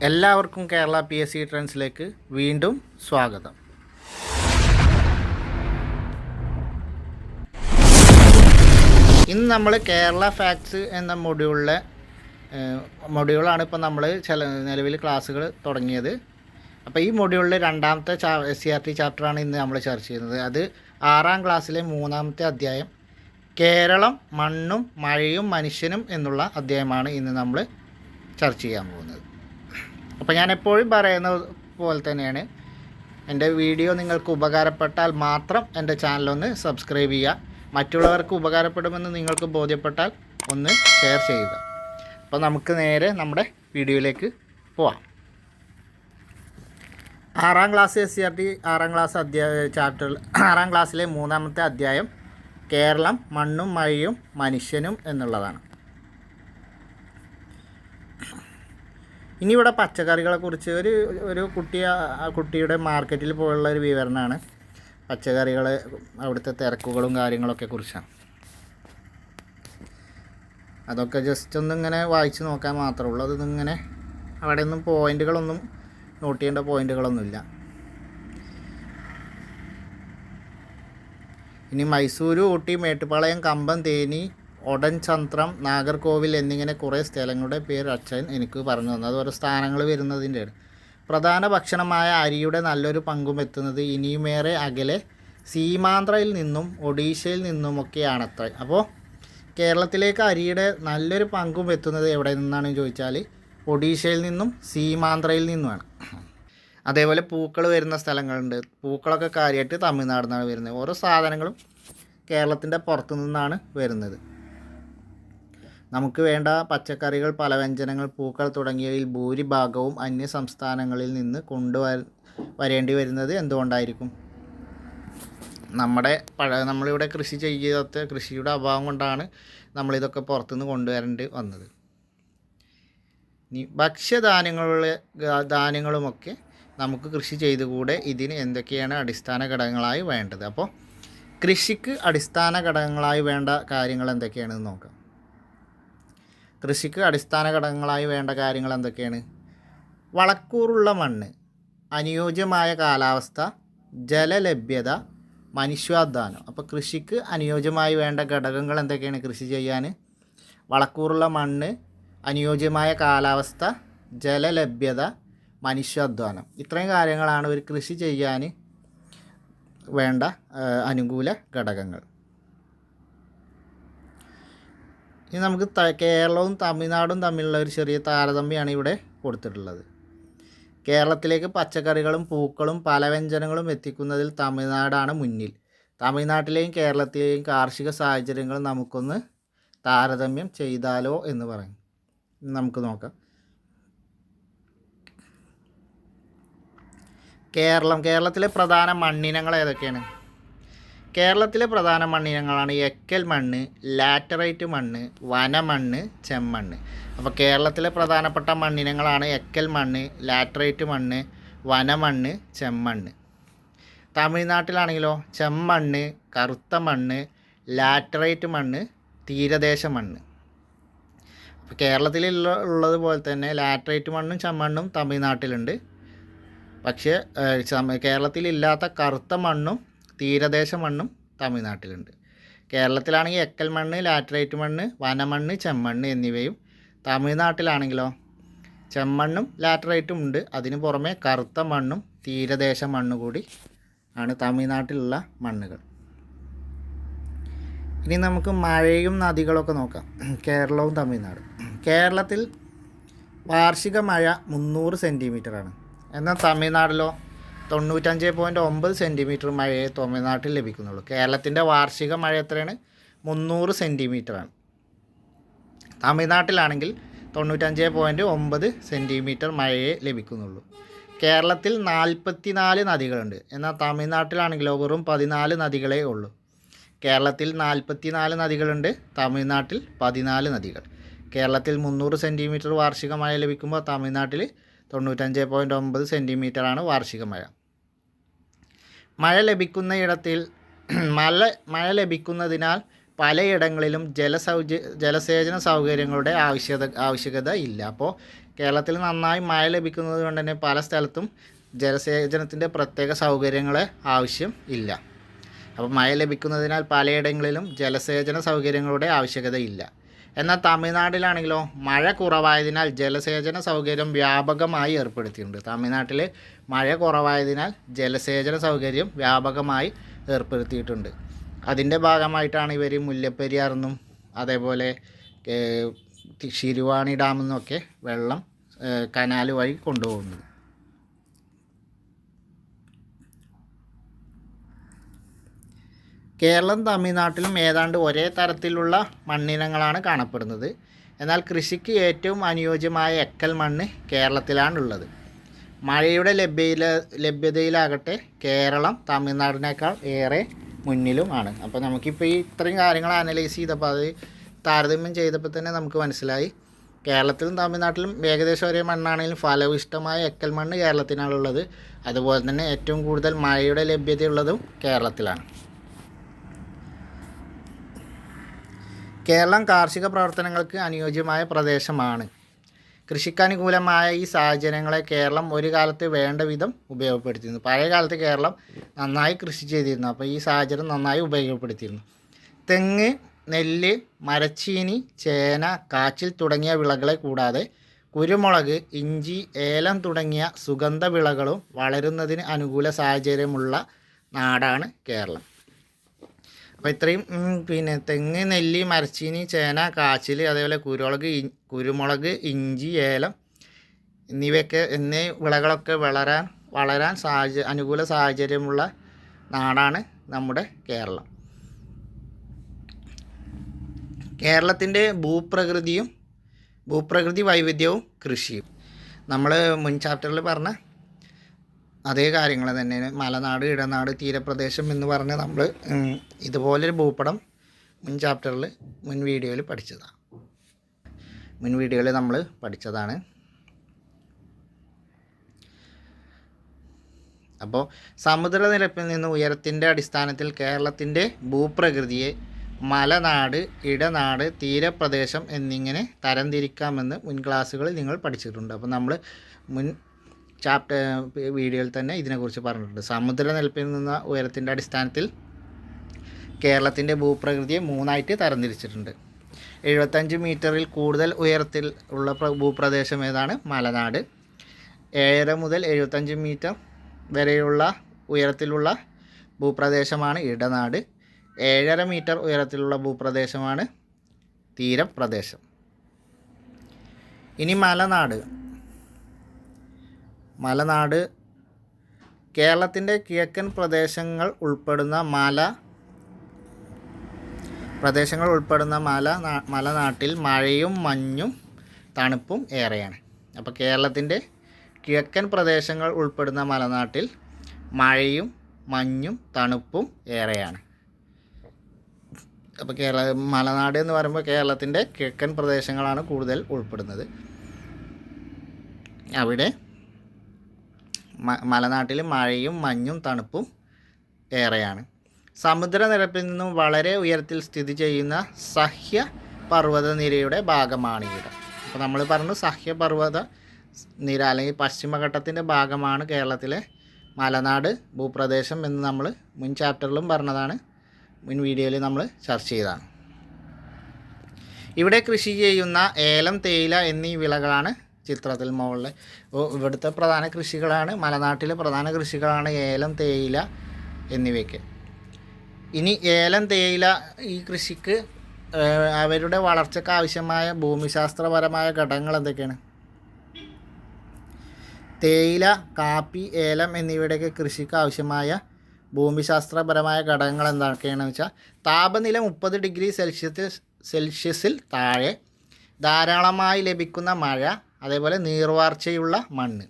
എല്ലാവർക്കും കേരള PSC ട്രെൻഡ്സിലേക്ക് വീണ്ടും സ്വാഗതം. ഇന്ന് നമ്മൾ കേരള ഫാക്ട്സ് എന്ന മൊഡ്യൂളാണ് ഇപ്പോൾ നമ്മൾ നിലവിൽ ക്ലാസ്സുകൾ തുടങ്ങിയത്. അപ്പോൾ ഈ മൊഡ്യൂളിൽ രണ്ടാമത്തെ SCRT ചാപ്റ്ററാണ് ഇന്ന് നമ്മൾ ചർച്ച ചെയ്യുന്നത്. അത് 6ാം ക്ലാസ്സിലെ 3ാമത്തെ അധ്യായം കേരളം മണ്ണും മഴയും മനുഷ്യനും എന്നുള്ള അധ്യായമാണ് ഇന്ന് നമ്മൾ ചർച്ച ചെയ്യാൻ പോകുന്നത്. അപ്പോൾ ഞാൻ എപ്പോഴും പറയുന്നത് പോലെ തന്നെയാണ്, എൻ്റെ വീഡിയോ നിങ്ങൾക്ക് ഉപകാരപ്പെട്ടാൽ മാത്രം എൻ്റെ ചാനലൊന്ന് സബ്സ്ക്രൈബ് ചെയ്യുക. മറ്റുള്ളവർക്ക് ഉപകാരപ്പെടുമെന്ന് നിങ്ങൾക്ക് ബോധ്യപ്പെട്ടാൽ ഒന്ന് ഷെയർ ചെയ്യുക. അപ്പോൾ നമുക്ക് നേരെ നമ്മുടെ വീഡിയോയിലേക്ക് പോവാം. 6ാം ക്ലാസ് SCRT 6ാം ക്ലാസ് ചാപ്റ്ററിൽ 6ാം ക്ലാസ്സിലെ 3ാമത്തെ അധ്യായം കേരളം മണ്ണും മഴയും മനുഷ്യനും എന്നുള്ളതാണ്. ഇനി ഇവിടെ പച്ചക്കറികളെക്കുറിച്ച് ഒരു കുട്ടിയുടെ മാർക്കറ്റിൽ പോയുള്ള ഒരു വിവരണമാണ്. പച്ചക്കറികൾ അവിടുത്തെ തിരക്കുകളും കാര്യങ്ങളൊക്കെ കുറിച്ചാണ്. അതൊക്കെ ജസ്റ്റ് ഒന്നിങ്ങനെ വായിച്ച് നോക്കാൻ മാത്രമേ ഉള്ളൂ. അതിങ്ങനെ അവിടെ ഒന്നും പോയിൻറ്റുകളൊന്നും നോട്ട് ചെയ്യേണ്ട പോയിൻറ്റുകളൊന്നുമില്ല. ഇനി മൈസൂർ, ഊട്ടി, മേട്ടുപ്പാളയം, കമ്പം, തേനി, ഒടൻചന്ത്രം, നാഗർകോവിൽ എന്നിങ്ങനെ കുറേ സ്ഥലങ്ങളുടെ പേര് അച്ഛൻ എനിക്ക് പറഞ്ഞു തന്നു. അത് ഓരോ സ്ഥാനങ്ങൾ വരുന്നതിൻ്റെയാണ്. പ്രധാന ഭക്ഷണമായ അരിയുടെ നല്ലൊരു പങ്കും എത്തുന്നത് ഇനിയുമേറെ അകലെ സീമാന്ധ്രയിൽ നിന്നും ഒഡീഷയിൽ നിന്നുമൊക്കെയാണത്രേ. അപ്പോൾ കേരളത്തിലേക്ക് അരിയുടെ നല്ലൊരു പങ്കും എത്തുന്നത് എവിടെ നിന്നാണെന്ന് ചോദിച്ചാൽ ഒഡീഷയിൽ നിന്നും സീമാന്ധ്രയിൽ നിന്നുമാണ്. അതേപോലെ പൂക്കൾ വരുന്ന സ്ഥലങ്ങളുണ്ട്. പൂക്കളൊക്കെ കാര്യമായിട്ട് തമിഴ്നാട് നിന്നാണ് വരുന്നത്. ഓരോ സാധനങ്ങളും കേരളത്തിൻ്റെ പുറത്തു നിന്നാണ് വരുന്നത്. നമുക്ക് വേണ്ട പച്ചക്കറികൾ, പലവ്യഞ്ജനങ്ങൾ, പൂക്കൾ തുടങ്ങിയവയിൽ ഭൂരിഭാഗവും അന്യ സംസ്ഥാനങ്ങളിൽ നിന്ന് വരേണ്ടി വരുന്നത് എന്തുകൊണ്ടായിരിക്കും? നമ്മളിവിടെ കൃഷി ചെയ്യാത്ത കൃഷിയുടെ അഭാവം കൊണ്ടാണ് നമ്മളിതൊക്കെ പുറത്തുനിന്ന് കൊണ്ടുവരേണ്ടി വന്നത്. ഇനി ധാന്യങ്ങളുമൊക്കെ നമുക്ക് കൃഷി ചെയ്തുകൂടെ? ഇതിന് എന്തൊക്കെയാണ് അടിസ്ഥാന ഘടകങ്ങളായി വേണ്ടത്? അപ്പോൾ കൃഷിക്ക് അടിസ്ഥാന ഘടകങ്ങളായി വേണ്ട കാര്യങ്ങൾ എന്തൊക്കെയാണെന്ന് നോക്കാം. കൃഷിക്ക് അടിസ്ഥാന ഘടകങ്ങളായി വേണ്ട കാര്യങ്ങൾ എന്തൊക്കെയാണ്? വളക്കൂറുള്ള മണ്ണ്, അനുയോജ്യമായ കാലാവസ്ഥ, ജലലഭ്യത, മനുഷ്യാധ്വാനം. അപ്പോൾ കൃഷിക്ക് അനുയോജ്യമായി വേണ്ട ഘടകങ്ങൾ എന്തൊക്കെയാണ് കൃഷി ചെയ്യാൻ? വളക്കൂറുള്ള മണ്ണ്, അനുയോജ്യമായ കാലാവസ്ഥ, ജലലഭ്യത, മനുഷ്യാധ്വാനം. ഇത്രയും കാര്യങ്ങളാണ് ഒരു കൃഷി ചെയ്യാൻ വേണ്ട അനുകൂല ഘടകങ്ങൾ. ഇനി നമുക്ക് കേരളവും തമിഴ്നാടും തമ്മിലുള്ള ഒരു ചെറിയ താരതമ്യമാണ് ഇവിടെ കൊടുത്തിട്ടുള്ളത്. കേരളത്തിലേക്ക് പച്ചക്കറികളും പൂക്കളും പലവ്യഞ്ജനങ്ങളും എത്തിക്കുന്നതിൽ തമിഴ്നാടാണ് മുന്നിൽ. തമിഴ്നാട്ടിലെയും കേരളത്തിലെയും കാർഷിക സാഹചര്യങ്ങൾ നമുക്കൊന്ന് താരതമ്യം ചെയ്താലോ എന്ന് പറയും. നമുക്ക് നോക്കാം. കേരളത്തിലെ പ്രധാന മണ്ണിനങ്ങൾ ഏതൊക്കെയാണ്? കേരളത്തിലെ പ്രധാന മണ്ണിനങ്ങളാണ് എക്കൽ മണ്ണ്, ലാറ്ററൈറ്റ് മണ്ണ്, വനമണ്ണ്, ചെമ്മണ്ണ്. അപ്പോൾ കേരളത്തിലെ പ്രധാനപ്പെട്ട മണ്ണിനങ്ങളാണ് എക്കൽ മണ്ണ്, ലാറ്ററൈറ്റ് മണ്ണ്, വനമണ്ണ്, ചെമ്മണ്ണ്. തമിഴ്നാട്ടിലാണെങ്കിലോ ചെമ്മണ്ണ്, കറുത്ത മണ്ണ്, ലാറ്ററൈറ്റ് മണ്ണ്, തീരദേശ മണ്ണ്. അപ്പോൾ കേരളത്തിലുള്ളതുപോലെ തന്നെ ലാറ്ററൈറ്റ് മണ്ണും ചെമ്മണ്ണും തമിഴ്നാട്ടിലുണ്ട്. പക്ഷേ കേരളത്തിലില്ലാത്ത കറുത്ത മണ്ണും തീരദേശ മണ്ണും തമിഴ്നാട്ടിലുണ്ട്. കേരളത്തിലാണെങ്കിൽ എക്കൽ മണ്ണ്, ലാറ്ററൈറ്റ് മണ്ണ്, വനമണ്ണ്, ചെമ്മണ്ണ് എന്നിവയും, തമിഴ്നാട്ടിലാണെങ്കിലോ ചെമ്മണ്ണും ലാറ്ററൈറ്റും ഉണ്ട്. അതിന് പുറമെ കറുത്ത മണ്ണും തീരദേശ മണ്ണ് കൂടി ആണ് തമിഴ്നാട്ടിലുള്ള മണ്ണുകൾ. ഇനി നമുക്ക് മഴയും നദികളൊക്കെ നോക്കാം. കേരളവും തമിഴ്നാടും. കേരളത്തിൽ വാർഷിക മഴ 300 സെൻറ്റിമീറ്ററാണ്. എന്നാൽ തമിഴ്നാട്ടിലോ 95.9 സെൻറ്റിമീറ്റർ മഴയെ തമിഴ്നാട്ടിൽ ലഭിക്കുന്നുള്ളൂ. കേരളത്തിൻ്റെ വാർഷിക മഴ എത്രയാണ്? 300 സെൻറ്റിമീറ്ററാണ്. തമിഴ്നാട്ടിലാണെങ്കിൽ 95.9 സെൻറ്റിമീറ്റർ മഴയെ ലഭിക്കുന്നുള്ളൂ. കേരളത്തിൽ 44 നദികളുണ്ട്. എന്നാൽ തമിഴ്നാട്ടിലാണെങ്കിലോ വെറും 14 നദികളേ ഉള്ളൂ. കേരളത്തിൽ 44 നദികളുണ്ട്, തമിഴ്നാട്ടിൽ 14 നദികൾ. കേരളത്തിൽ 300 സെൻറ്റിമീറ്റർ വാർഷിക മഴ ലഭിക്കുമ്പോൾ തമിഴ്നാട്ടിൽ 95.9 സെൻറ്റിമീറ്ററാണ് വാർഷിക മഴ. മഴ ലഭിക്കുന്നതിനാൽ പലയിടങ്ങളിലും ജലസേചന സൗകര്യങ്ങളുടെ ആവശ്യകത ഇല്ല. അപ്പോൾ കേരളത്തിൽ നന്നായി മഴ ലഭിക്കുന്നത് കൊണ്ട് തന്നെ പല സ്ഥലത്തും ജലസേചനത്തിൻ്റെ പ്രത്യേക സൗകര്യങ്ങളെ ആവശ്യം ഇല്ല. അപ്പോൾ മഴ ലഭിക്കുന്നതിനാൽ പലയിടങ്ങളിലും ജലസേചന സൗകര്യങ്ങളുടെ ആവശ്യകതയില്ല. എന്നാൽ തമിഴ്നാട്ടിലാണെങ്കിലോ മഴ കുറവായതിനാൽ ജലസേചന സൗകര്യം വ്യാപകമായി ഏർപ്പെടുത്തിയിട്ടുണ്ട്. തമിഴ്നാട്ടിൽ മഴ കുറവായതിനാൽ ജലസേചന സൗകര്യം വ്യാപകമായി ഏർപ്പെടുത്തിയിട്ടുണ്ട്. അതിൻ്റെ ഭാഗമായിട്ടാണ് ഇവർ മുല്ലപ്പെരിയാറിന്നും അതേപോലെ ശിരുവാണി ഡാമിൽ നിന്നൊക്കെ വെള്ളം കനാൽ വഴി കൊണ്ടുപോകുന്നത്. കേരളം തമിഴ്നാട്ടിലും ഏതാണ്ട് ഒരേ തരത്തിലുള്ള മണ്ണിനങ്ങളാണ് കാണപ്പെടുന്നത്. എന്നാൽ കൃഷിക്ക് ഏറ്റവും അനുയോജ്യമായ എക്കൽ മണ്ണ് കേരളത്തിലാണുള്ളത്. മഴയുടെ ലഭ്യതയിലാകട്ടെ കേരളം തമിഴ്നാടിനേക്കാൾ ഏറെ മുന്നിലും ആണ്. അപ്പോൾ നമുക്കിപ്പോൾ ഈ ഇത്രയും കാര്യങ്ങൾ അനലൈസ് ചെയ്തപ്പോൾ അത് താരതമ്യം ചെയ്തപ്പോൾ തന്നെ നമുക്ക് മനസ്സിലായി കേരളത്തിലും തമിഴ്നാട്ടിലും ഏകദേശം ഒരേ മണ്ണാണെങ്കിലും ഫലഭൂയിഷ്ഠമായ എക്കൽ മണ്ണ് കേരളത്തിനാണുള്ളത്. അതുപോലെ തന്നെ ഏറ്റവും കൂടുതൽ മഴയുടെ ലഭ്യതയുള്ളതും കേരളത്തിലാണ്. കേരളം കാർഷിക പ്രവർത്തനങ്ങൾക്ക് അനുയോജ്യമായ പ്രദേശമാണ്. കൃഷിക്കനുകൂലമായ ഈ സാഹചര്യങ്ങളെ കേരളം ഒരു കാലത്ത് വേണ്ട വിധം ഉപയോഗപ്പെടുത്തിയിരുന്നു. പഴയ കാലത്ത് കേരളം നന്നായി കൃഷി ചെയ്തിരുന്നു. അപ്പോൾ ഈ സാഹചര്യം നന്നായി ഉപയോഗപ്പെടുത്തിയിരുന്നു. തെങ്ങ്, നെല്ല്, മരച്ചീനി, ചേന, കാച്ചിൽ തുടങ്ങിയ വിളകളെ കൂടാതെ കുരുമുളക്, ഇഞ്ചി, ഏലം തുടങ്ങിയ സുഗന്ധ വിളകളും വളരുന്നതിന് അനുകൂല സാഹചര്യമുള്ള നാടാണ് കേരളം. അപ്പോൾ ഇത്രയും തെങ്ങ്, നെല്ല്, മരച്ചീനി, ചേന, കാച്ചിൽ, അതേപോലെ കുരുമുളക്, ഇഞ്ചി, ഏലം എന്നീ വിളകളൊക്കെ വളരാൻ അനുകൂല സാഹചര്യമുള്ള നാടാണ് നമ്മുടെ കേരളം. കേരളത്തിൻ്റെ ഭൂപ്രകൃതി വൈവിധ്യവും കൃഷിയും നമ്മൾ മുൻ ചാപ്റ്ററിൽ പറഞ്ഞ അതേ കാര്യങ്ങൾ തന്നെയാണ്. മലനാട്, ഇടനാട്, തീരപ്രദേശം എന്ന് പറഞ്ഞ് നമ്മൾ ഇതുപോലൊരു ഭൂപടം മുൻ വീഡിയോയിൽ നമ്മൾ പഠിച്ചതാണ്. അപ്പോൾ സമുദ്രനിരപ്പിൽ നിന്ന് ഉയരത്തിൻ്റെ അടിസ്ഥാനത്തിൽ കേരളത്തിൻ്റെ ഭൂപ്രകൃതിയെ മലനാട്, ഇടനാട്, തീരപ്രദേശം എന്നിങ്ങനെ തരംതിരിക്കാമെന്ന് മുൻ ക്ലാസ്സുകളിൽ നിങ്ങൾ പഠിച്ചിട്ടുണ്ട്. അപ്പോൾ നമ്മൾ മുൻ വീഡിയോയിൽ തന്നെ ഇതിനെക്കുറിച്ച് പറഞ്ഞിട്ടുണ്ട്. സമുദ്രനിരപ്പിൽ നിന്ന് ഉയരത്തിൻ്റെ അടിസ്ഥാനത്തിൽ കേരളത്തിൻ്റെ ഭൂപ്രകൃതിയെ 3ആയിട്ട് തരംതിരിച്ചിട്ടുണ്ട്. 75 മീറ്ററിൽ കൂടുതൽ ഉയരത്തിൽ ഉള്ള ഭൂപ്രദേശം ഏതാണ്? മലനാട്. 7.5 മുതൽ 75 മീറ്റർ വരെയുള്ള ഉയരത്തിലുള്ള ഭൂപ്രദേശമാണ് ഇടനാട്. 7.5 മീറ്റർ ഉയരത്തിലുള്ള ഭൂപ്രദേശമാണ് തീരപ്രദേശം. ഇനി മലനാട് കേരളത്തിൻ്റെ കിഴക്കൻ പ്രദേശങ്ങൾ ഉൾപ്പെടുന്ന മലനാട്ടിൽ മഴയും മഞ്ഞും തണുപ്പും ഏറെയാണ്. അപ്പോൾ കേരളത്തിൻ്റെ കിഴക്കൻ പ്രദേശങ്ങൾ ഉൾപ്പെടുന്ന മലനാട്ടിൽ മഴയും മഞ്ഞും തണുപ്പും ഏറെയാണ്. അപ്പോൾ മലനാട് എന്ന് പറയുമ്പോൾ കേരളത്തിൻ്റെ കിഴക്കൻ പ്രദേശങ്ങളാണ് കൂടുതൽ ഉൾപ്പെടുന്നത്. അവിടെ മലനാട്ടിൽ മഴയും മഞ്ഞും തണുപ്പും ഏറെയാണ്. സമുദ്രനിരപ്പിൽ നിന്നും വളരെ ഉയരത്തിൽ സ്ഥിതി ചെയ്യുന്ന സഹ്യപർവ്വതനിരയുടെ ഭാഗമാണ് ഇവിടം. അപ്പോൾ നമ്മൾ പറഞ്ഞു സഹ്യപർവ്വത നിര അല്ലെങ്കിൽ പശ്ചിമഘട്ടത്തിൻ്റെ ഭാഗമാണ് കേരളത്തിലെ മലനാട് ഭൂപ്രദേശം എന്ന് നമ്മൾ മുൻ ചാപ്റ്ററിലും പറഞ്ഞതാണ്, മുൻ വീഡിയോയിൽ നമ്മൾ ചർച്ച ചെയ്തതാണ്. ഇവിടെ കൃഷി ചെയ്യുന്ന ഏലം, തേയില എന്നീ വിളകളാണ് ചിത്രത്തിൽ മുകളിൽ. ഇവിടുത്തെ പ്രധാന കൃഷികളാണ്, മലനാട്ടിലെ പ്രധാന കൃഷികളാണ് ഏലം, തേയില എന്നിവയൊക്കെ. ഇനി ഏലം, തേയില ഈ കൃഷിക്ക് അവരുടെ വളർച്ചയ്ക്ക് ആവശ്യമായ ഭൂമിശാസ്ത്രപരമായ ഘടകങ്ങൾ എന്തൊക്കെയാണ്? തേയില, കാപ്പി, ഏലം എന്നിവയുടെയൊക്കെ കൃഷിക്ക് ആവശ്യമായ ഭൂമിശാസ്ത്രപരമായ ഘടകങ്ങൾ എന്തൊക്കെയാണെന്ന് വെച്ചാൽ താപനില 30 ഡിഗ്രി സെൽഷ്യസിൽ താഴെ, ധാരാളമായി ലഭിക്കുന്ന മഴ, അതേപോലെ നീർവാർച്ചയുള്ള മണ്ണ്.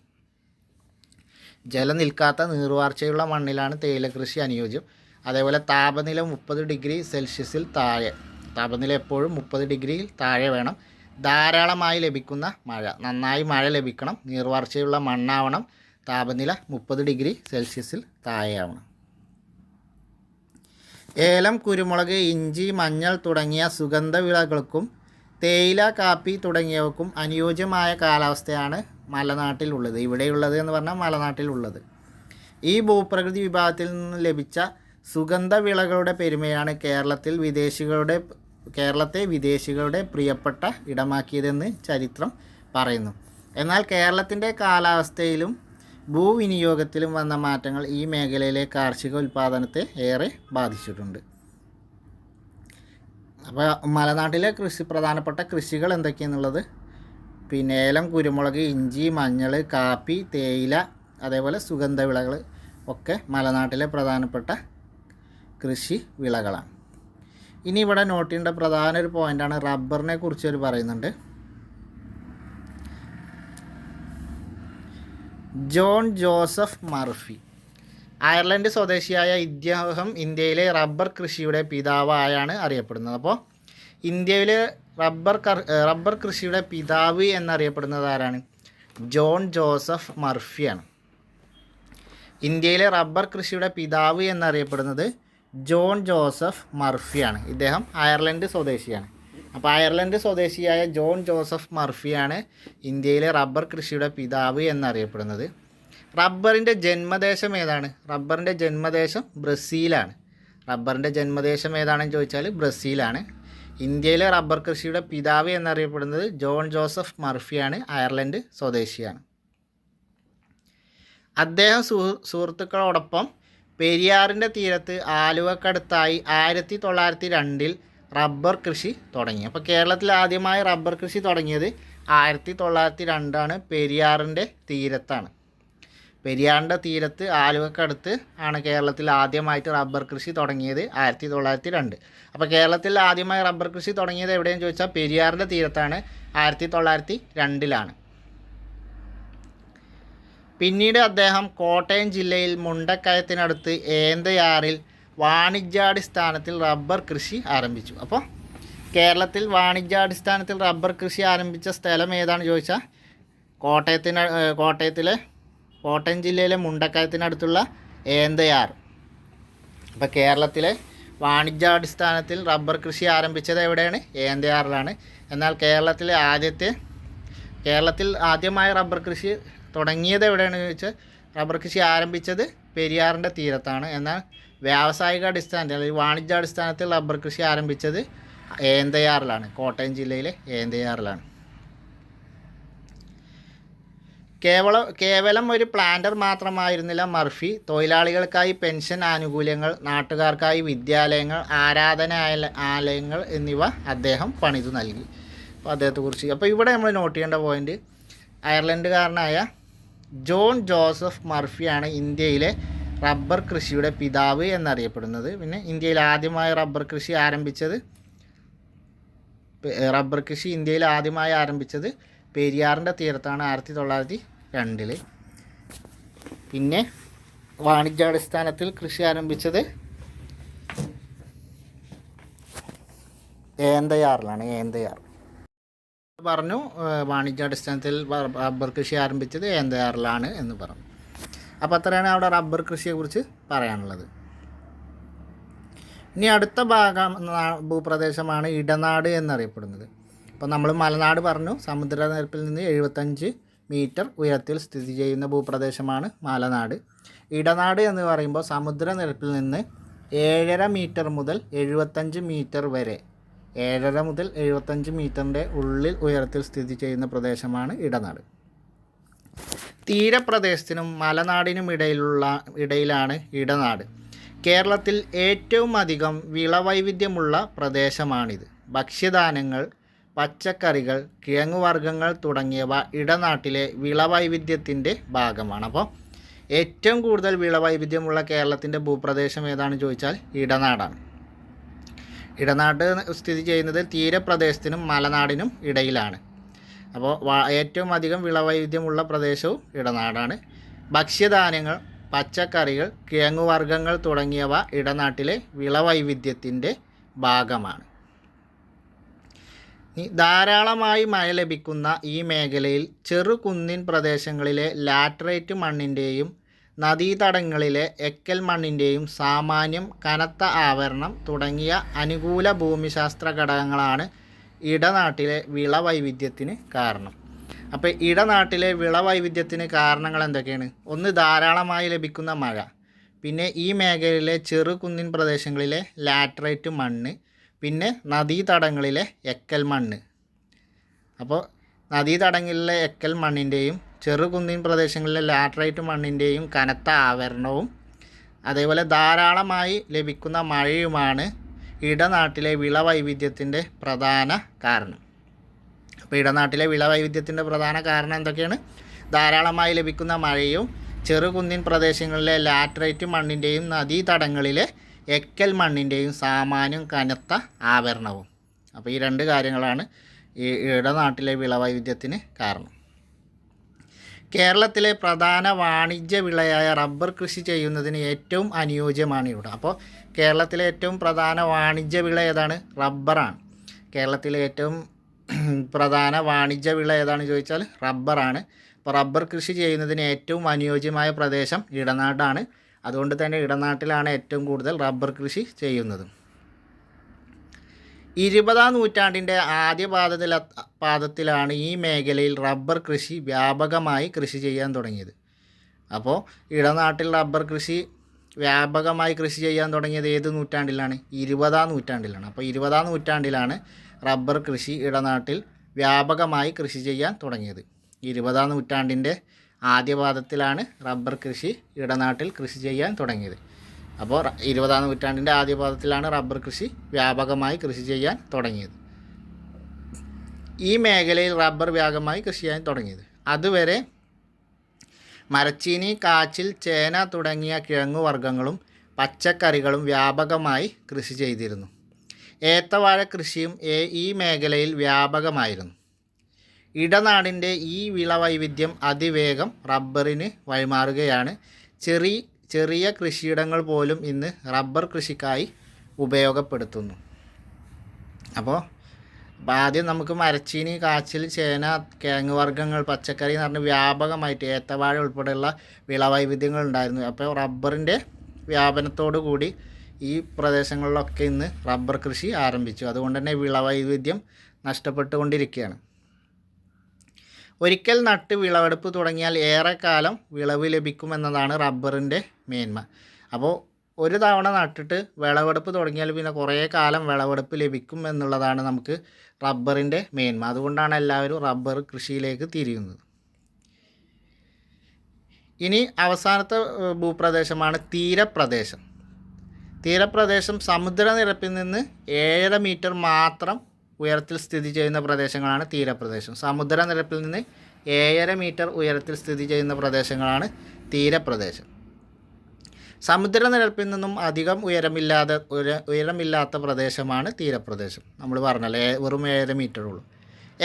ജലം നിൽക്കാത്ത നീർവാർച്ചയുള്ള മണ്ണിലാണ് തേയില കൃഷി അനുയോജ്യം. അതേപോലെ താപനില 30 ഡിഗ്രി സെൽഷ്യസിൽ താഴെ, താപനില എപ്പോഴും 30 ഡിഗ്രിയിൽ താഴെ വേണം. ധാരാളമായി ലഭിക്കുന്ന മഴ, നന്നായി മഴ ലഭിക്കണം, നീർവാർച്ചയുള്ള മണ്ണാവണം, താപനില 30 ഡിഗ്രി സെൽഷ്യസിൽ താഴെയാവണം. ഏലം, കുരുമുളക്, ഇഞ്ചി, മഞ്ഞൾ തുടങ്ങിയ സുഗന്ധ വിളകൾക്കും തേയില, കാപ്പി തുടങ്ങിയവക്കും അനുയോജ്യമായ കാലാവസ്ഥയാണ് മലനാട്ടിലുള്ളത്. ഇവിടെയുള്ളത് എന്ന് പറഞ്ഞാൽ മലനാട്ടിലുള്ളത്. ഈ ഭൂപ്രകൃതി വിഭാഗത്തിൽ നിന്ന് ലഭിച്ച സുഗന്ധ വിളകളുടെ പെരുമയാണ് കേരളത്തെ വിദേശികളുടെ പ്രിയപ്പെട്ട ഇടമാക്കിയതെന്ന് ചരിത്രം പറയുന്നു. എന്നാൽ കേരളത്തിൻ്റെ കാലാവസ്ഥയിലും ഭൂവിനിയോഗത്തിലും വന്ന മാറ്റങ്ങൾ ഈ മേഖലയിലെ കാർഷിക ഉൽപ്പാദനത്തെ ഏറെ ബാധിച്ചിട്ടുണ്ട്. അപ്പോൾ മലനാട്ടിലെ പ്രധാനപ്പെട്ട കൃഷികൾ എന്തൊക്കെയാണെന്നുള്ളത് പിന്നെ ഏലം, കുരുമുളക്, ഇഞ്ചി, മഞ്ഞൾ, കാപ്പി, തേയില, അതേപോലെ സുഗന്ധവിളകൾ ഒക്കെ മലനാട്ടിലെ പ്രധാനപ്പെട്ട കൃഷി വിളകളാണ്. ഇനി ഇവിടെ നോട്ട് ചെയ്യേണ്ട പ്രധാന ഒരു പോയിൻ്റാണ് റബ്ബറിനെ കുറിച്ച് ഒരു പറയുന്നുണ്ട്. ജോൺ ജോസഫ് മർഫി, അയർലൻഡ് സ്വദേശിയായ ഇദ്ദേഹം ഇന്ത്യയിലെ റബ്ബർ കൃഷിയുടെ പിതാവായാണ് അറിയപ്പെടുന്നത്. അപ്പോൾ ഇന്ത്യയിലെ റബ്ബർ കൃഷിയുടെ പിതാവ് എന്നറിയപ്പെടുന്നത് ആരാണ്? ജോൺ ജോസഫ് മർഫിയാണ്. ഇന്ത്യയിലെ റബ്ബർ കൃഷിയുടെ പിതാവ് എന്നറിയപ്പെടുന്നത് ജോൺ ജോസഫ് മർഫിയാണ്. ഇദ്ദേഹം അയർലൻഡ് സ്വദേശിയാണ്. അപ്പോൾ അയർലൻഡ് സ്വദേശിയായ ജോൺ ജോസഫ് മർഫിയാണ് ഇന്ത്യയിലെ റബ്ബർ കൃഷിയുടെ പിതാവ് എന്നറിയപ്പെടുന്നത്. റബ്ബറിൻ്റെ ജന്മദേശം ഏതാണ്? റബ്ബറിൻ്റെ ജന്മദേശം ബ്രസീലാണ്. റബ്ബറിൻ്റെ ജന്മദേശം ഏതാണെന്ന് ചോദിച്ചാൽ ബ്രസീലാണ്. ഇന്ത്യയിലെ റബ്ബർ കൃഷിയുടെ പിതാവ് എന്നറിയപ്പെടുന്നത് ജോൺ ജോസഫ് മർഫിയാണ്. അയർലൻഡ് സ്വദേശിയാണ്. അദ്ദേഹം സുഹൃത്തുക്കളോടൊപ്പം പെരിയാറിൻ്റെ തീരത്ത് ആലുവക്കടുത്തായി 1902 റബ്ബർ കൃഷി തുടങ്ങി. അപ്പോൾ കേരളത്തിൽ ആദ്യമായി റബ്ബർ കൃഷി തുടങ്ങിയത് 1902 പെരിയാറിൻ്റെ തീരത്താണ്. പെരിയാറിൻ്റെ തീരത്ത് ആലുവക്കടുത്ത് ആണ് കേരളത്തിൽ ആദ്യമായിട്ട് റബ്ബർ കൃഷി തുടങ്ങിയത് 1902. അപ്പോൾ കേരളത്തിൽ ആദ്യമായി റബ്ബർ കൃഷി തുടങ്ങിയത് എവിടെയെന്ന് ചോദിച്ചാൽ പെരിയാറിൻ്റെ തീരത്താണ്, 1902. പിന്നീട് അദ്ദേഹം കോട്ടയം ജില്ലയിൽ മുണ്ടക്കയത്തിനടുത്ത് ഏന്തയാറിൽ വാണിജ്യാടിസ്ഥാനത്തിൽ റബ്ബർ കൃഷി ആരംഭിച്ചു. അപ്പോൾ കേരളത്തിൽ വാണിജ്യാടിസ്ഥാനത്തിൽ റബ്ബർ കൃഷി ആരംഭിച്ച സ്ഥലം ഏതാണെന്ന് ചോദിച്ചാൽ കോട്ടയം ജില്ലയിലെ മുണ്ടക്കയത്തിനടുത്തുള്ള ഏന്തയാർ. അപ്പോൾ കേരളത്തിലെ വാണിജ്യാടിസ്ഥാനത്തിൽ റബ്ബർ കൃഷി ആരംഭിച്ചത് എവിടെയാണ്? ഏന്തയാറിലാണ്. എന്നാൽ കേരളത്തിൽ ആദ്യമായി റബ്ബർ കൃഷി തുടങ്ങിയത് എവിടെയാണെന്ന് ചോദിച്ചാൽ റബ്ബർ കൃഷി ആരംഭിച്ചത് പെരിയാറിൻ്റെ തീരത്താണ്. എന്നാൽ വ്യാവസായിക അടിസ്ഥാനത്തിൽ അല്ലെങ്കിൽ വാണിജ്യാടിസ്ഥാനത്തിൽ റബ്ബർ കൃഷി ആരംഭിച്ചത് ഏന്തയാറിലാണ്, കോട്ടയം ജില്ലയിലെ ഏന്തയാറിലാണ്. കേവലം ഒരു പ്ലാന്റർ മാത്രമായിരുന്നില്ല മർഫി. തൊഴിലാളികൾക്കായി പെൻഷൻ ആനുകൂല്യങ്ങൾ, നാട്ടുകാർക്കായി വിദ്യാലയങ്ങൾ, ആരാധനാലയങ്ങൾ എന്നിവ അദ്ദേഹം പണിതു നൽകി. അപ്പോൾ അദ്ദേഹത്തെക്കുറിച്ച് അപ്പോൾ ഇവിടെ നമ്മൾ നോട്ട് ചെയ്യേണ്ട പോയിൻ്റ്, അയർലൻഡുകാരനായ ജോൺ ജോസഫ് മർഫിയാണ് ഇന്ത്യയിലെ റബ്ബർ കൃഷിയുടെ പിതാവ് എന്നറിയപ്പെടുന്നത്. പിന്നെ ഇന്ത്യയിൽ ആദ്യമായി റബ്ബർ കൃഷി ആരംഭിച്ചത് പെരിയാറിൻ്റെ തീരത്താണ് 1902. പിന്നെ വാണിജ്യാടിസ്ഥാനത്തിൽ കൃഷി ആരംഭിച്ചത് ഏന്തയാറിലാണ്. പറഞ്ഞു വാണിജ്യാടിസ്ഥാനത്തിൽ റബ്ബർ കൃഷി ആരംഭിച്ചത് ഏന്തയാറിലാണ് എന്ന് പറഞ്ഞു. അപ്പോൾ അത്രയാണ് അവിടെ റബ്ബർ കൃഷിയെക്കുറിച്ച് പറയാനുള്ളത്. ഇനി അടുത്ത ഭൂപ്രദേശമാണ് ഇടനാട് എന്നറിയപ്പെടുന്നത്. അപ്പോൾ നമ്മൾ മലനാട് പറഞ്ഞു, സമുദ്രനിരപ്പിൽ നിന്ന് 75 മീറ്റർ ഉയരത്തിൽ സ്ഥിതി ചെയ്യുന്ന ഭൂപ്രദേശമാണ് മലനാട്. ഇടനാട് എന്ന് പറയുമ്പോൾ സമുദ്രനിരപ്പിൽ നിന്ന് 7.5 മീറ്റർ മുതൽ 75 മീറ്റർ വരെ 7.5 മുതൽ 75 മീറ്ററിൻ്റെ ഉള്ളിൽ ഉയരത്തിൽ സ്ഥിതി ചെയ്യുന്ന പ്രദേശമാണ് ഇടനാട്. തീരപ്രദേശത്തിനും മലനാടിനും ഇടയിലാണ് ഇടനാട്. കേരളത്തിൽ ഏറ്റവും അധികം വിളവൈവിധ്യമുള്ള പ്രദേശമാണിത്. ഭക്ഷ്യധാന്യങ്ങൾ, പച്ചക്കറികൾ, കിഴങ്ങുവർഗ്ഗങ്ങൾ തുടങ്ങിയവ ഇടനാട്ടിലെ വിളവൈവിധ്യത്തിൻ്റെ ഭാഗമാണ്. അപ്പോൾ ഏറ്റവും കൂടുതൽ വിളവൈവിധ്യമുള്ള കേരളത്തിൻ്റെ ഭൂപ്രദേശം ഏതാണെന്ന് ചോദിച്ചാൽ ഇടനാടാണ്. ഇടനാട് സ്ഥിതി ചെയ്യുന്നത് തീരപ്രദേശത്തിനും മലനാടിനും ഇടയിലാണ്. അപ്പോൾ ഏറ്റവും അധികം വിളവൈവിധ്യമുള്ള പ്രദേശവും ഇടനാടാണ്. ഭക്ഷ്യധാന്യങ്ങൾ, പച്ചക്കറികൾ, കിഴങ്ങുവർഗ്ഗങ്ങൾ തുടങ്ങിയവ ഇടനാട്ടിലെ വിളവൈവിധ്യത്തിൻ്റെ ഭാഗമാണ്. ധാരാളമായി മഴ ലഭിക്കുന്ന ഈ മേഖലയിൽ ചെറുകുന്നിൻ പ്രദേശങ്ങളിലെ ലാറ്ററൈറ്റ് മണ്ണിൻ്റെയും നദീതടങ്ങളിലെ എക്കൽ മണ്ണിൻ്റെയും സാമാന്യം കനത്ത ആവരണം തുടങ്ങിയ അനുകൂല ഭൂമിശാസ്ത്ര ഘടകങ്ങളാണ് ഇടനാട്ടിലെ വിളവൈവിധ്യത്തിന് കാരണം. അപ്പോൾ ഇടനാട്ടിലെ വിളവൈവിധ്യത്തിന് കാരണങ്ങൾ എന്തൊക്കെയാണ്? ഒന്ന്, ധാരാളമായി ലഭിക്കുന്ന മഴ. പിന്നെ ഈ മേഖലയിലെ ചെറുകുന്നിൻ പ്രദേശങ്ങളിലെ ലാറ്ററൈറ്റ് മണ്ണ്. പിന്നെ നദീതടങ്ങളിലെ എക്കൽ മണ്ണ്. അപ്പോൾ നദീതടങ്ങളിലെ എക്കൽ മണ്ണിൻ്റെയും ചെറുകുന്നിൻ പ്രദേശങ്ങളിലെ ലാറ്ററൈറ്റ് മണ്ണിൻ്റെയും കനത്ത ആവരണവും അതേപോലെ ധാരാളമായി ലഭിക്കുന്ന മഴയുമാണ് ഇടനാട്ടിലെ വിളവൈവിധ്യത്തിൻ്റെ പ്രധാന കാരണം. അപ്പോൾ ഇടനാട്ടിലെ വിളവൈവിധ്യത്തിൻ്റെ പ്രധാന കാരണം എന്തൊക്കെയാണ്? ധാരാളമായി ലഭിക്കുന്ന മഴയും ചെറുകുന്നിൻ പ്രദേശങ്ങളിലെ ലാറ്ററൈറ്റ് മണ്ണിൻ്റെയും നദീതടങ്ങളിലെ എക്കൽ മണ്ണിൻ്റെയും സാമാന്യം കനത്ത ആവരണവും. അപ്പോൾ ഈ രണ്ട് കാര്യങ്ങളാണ് ഈ ഇടനാട്ടിലെ വിളവൈവിധ്യത്തിന് കാരണം. കേരളത്തിലെ പ്രധാന വാണിജ്യ വിളയായ റബ്ബർ കൃഷി ചെയ്യുന്നതിന് ഏറ്റവും അനുയോജ്യമാണ് ഇവിടെ. അപ്പോൾ കേരളത്തിലെ ഏറ്റവും പ്രധാന വാണിജ്യ വിള ഏതാണ്? റബ്ബറാണ്. കേരളത്തിലെ ഏറ്റവും പ്രധാന വാണിജ്യ വിള ഏതാണെന്ന് ചോദിച്ചാൽ റബ്ബറാണ്. അപ്പോൾ റബ്ബർ കൃഷി ചെയ്യുന്നതിന് ഏറ്റവും അനുയോജ്യമായ പ്രദേശം ഇടനാടാണ്. അതുകൊണ്ട് തന്നെ ഇടനാട്ടിലാണ് ഏറ്റവും കൂടുതൽ റബ്ബർ കൃഷി ചെയ്യുന്നത്. 20-ാം നൂറ്റാണ്ടിൻ്റെ ആദ്യ പാദത്തിലാണ് ഈ മേഖലയിൽ റബ്ബർ കൃഷി വ്യാപകമായി കൃഷി ചെയ്യാൻ തുടങ്ങിയത്. അപ്പോൾ ഇടനാട്ടിൽ റബ്ബർ കൃഷി വ്യാപകമായി കൃഷി ചെയ്യാൻ തുടങ്ങിയത് ഏത് നൂറ്റാണ്ടിലാണ്? 20-ാം നൂറ്റാണ്ടിലാണ്. അപ്പോൾ 20-ാം നൂറ്റാണ്ടിലാണ് റബ്ബർ കൃഷി ഇടനാട്ടിൽ വ്യാപകമായി കൃഷി ചെയ്യാൻ തുടങ്ങിയത്. 20-ാം നൂറ്റാണ്ടിൻ്റെ ആദ്യ പാദത്തിലാണ് റബ്ബർ കൃഷി ഇടനാട്ടിൽ കൃഷി ചെയ്യാൻ തുടങ്ങിയത്. അപ്പോൾ 20-ാം നൂറ്റാണ്ടിൻ്റെ ആദ്യ പാദത്തിലാണ് റബ്ബർ കൃഷി വ്യാപകമായി കൃഷി ചെയ്യാൻ തുടങ്ങിയത്. ഈ മേഖലയിൽ റബ്ബർ വ്യാപകമായി കൃഷി ചെയ്യാൻ തുടങ്ങിയത്. അതുവരെ മരച്ചീനി, കാച്ചിൽ, ചേന തുടങ്ങിയ കിഴങ്ങുവർഗ്ഗങ്ങളും പച്ചക്കറികളും വ്യാപകമായി കൃഷി ചെയ്തിരുന്നു. ഏത്തവാഴ കൃഷിയും ഈ മേഖലയിൽ വ്യാപകമായിരുന്നു. ഇടനാടിൻ്റെ ഈ വിളവൈവിധ്യം അതിവേഗം റബ്ബറിന് വഴിമാറുകയാണ്. ചെറിയ കൃഷിയിടങ്ങൾ പോലും ഇന്ന് റബ്ബർ കൃഷിക്കായി ഉപയോഗപ്പെടുത്തുന്നു. അപ്പോൾ ആദ്യം നമുക്ക് മരച്ചീനി, കാച്ചിൽ, ചേന, കിഴങ്ങ് വർഗ്ഗങ്ങൾ, പച്ചക്കറി എന്ന് പറഞ്ഞ് വ്യാപകമായിട്ട് ഏത്തവാഴ ഉൾപ്പെടെയുള്ള വിളവൈവിധ്യങ്ങൾ ഉണ്ടായിരുന്നു. അപ്പോൾ റബ്ബറിൻ്റെ വ്യാപനത്തോടു കൂടി ഈ പ്രദേശങ്ങളിലൊക്കെ ഇന്ന് റബ്ബർ കൃഷി ആരംഭിച്ചു. അതുകൊണ്ട് തന്നെ വിളവൈവിധ്യം നഷ്ടപ്പെട്ടുകൊണ്ടിരിക്കുകയാണ്. ഒരിക്കൽ നട്ട് വിളവെടുപ്പ് തുടങ്ങിയാൽ ഏറെക്കാലം വിളവ് ലഭിക്കുമെന്നതാണ് റബ്ബറിൻ്റെ മേന്മ. അപ്പോൾ ഒരു തവണ നട്ടിട്ട് വിളവെടുപ്പ് തുടങ്ങിയാൽ പിന്നെ കുറേ കാലം വിളവെടുപ്പ് ലഭിക്കും എന്നുള്ളതാണ് നമുക്ക് റബ്ബറിൻ്റെ മേന്മ. അതുകൊണ്ടാണ് എല്ലാവരും റബ്ബർ കൃഷിയിലേക്ക് തിരിയുന്നത്. ഇനി അവസാനത്തെ ഭൂപ്രദേശമാണ് തീരപ്രദേശം. തീരപ്രദേശം സമുദ്രനിരപ്പിൽ നിന്ന് 7.5 മീറ്റർ മാത്രം ഉയരത്തിൽ സ്ഥിതി ചെയ്യുന്ന പ്രദേശങ്ങളാണ് തീരപ്രദേശം. സമുദ്രനിരപ്പിൽ നിന്ന് 7.5 മീറ്റർ ഉയരത്തിൽ സ്ഥിതി ചെയ്യുന്ന പ്രദേശങ്ങളാണ് തീരപ്രദേശം. സമുദ്രനിരപ്പിൽ നിന്നും അധികം ഉയരമില്ലാത്ത പ്രദേശമാണ് തീരപ്രദേശം. നമ്മൾ പറഞ്ഞല്ലോ വെറും 7.5 മീറ്റർ ഉള്ളൂ.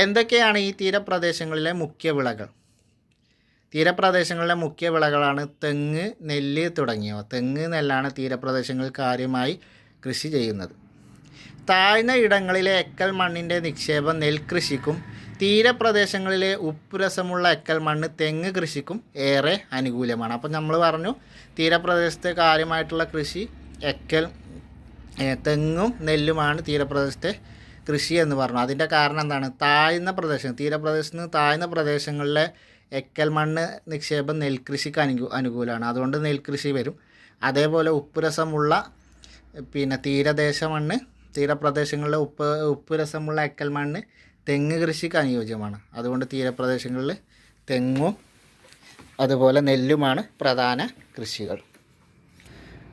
എന്തൊക്കെയാണ് ഈ തീരപ്രദേശങ്ങളിലെ മുഖ്യ വിളകൾ? തീരപ്രദേശങ്ങളിലെ മുഖ്യ വിളകളാണ് തെങ്ങ്, നെല്ല് തുടങ്ങിയവ. തെങ്ങ്, നെല്ലാണ് തീരപ്രദേശങ്ങളിൽ കാര്യമായി കൃഷി ചെയ്യുന്നത്. താഴ്ന്ന ഇടങ്ങളിലെ എക്കൽ മണ്ണിൻ്റെ നിക്ഷേപം നെൽകൃഷിക്കും തീരപ്രദേശങ്ങളിലെ ഉപ്പുരസമുള്ള എക്കൽ മണ്ണ് തെങ്ങ് കൃഷിക്കും ഏറെ അനുകൂലമാണ്. അപ്പോൾ നമ്മൾ പറഞ്ഞു തീരപ്രദേശത്തെ കാര്യമായിട്ടുള്ള കൃഷി തെങ്ങും നെല്ലുമാണ് തീരപ്രദേശത്തെ കൃഷി എന്ന് പറഞ്ഞു. അതിൻ്റെ കാരണം എന്താണ്? താഴ്ന്ന പ്രദേശം, തീരപ്രദേശത്ത് നിന്ന് താഴ്ന്ന പ്രദേശങ്ങളിലെ എക്കൽ മണ്ണ് നിക്ഷേപം നെൽകൃഷിക്ക് അനുകൂലമാണ്. അതുകൊണ്ട് നെൽകൃഷി വരും. അതേപോലെ ഉപ്പുരസമുള്ള തീരദേശ മണ്ണ്, തീരപ്രദേശങ്ങളിലെ ഉപ്പുരസമുള്ള എക്കൽ മണ്ണ് തെങ്ങ് കൃഷിക്ക് അനുയോജ്യമാണ്. അതുകൊണ്ട് തീരപ്രദേശങ്ങളിൽ തെങ്ങും അതുപോലെ നെല്ലുമാണ് പ്രധാന കൃഷികൾ.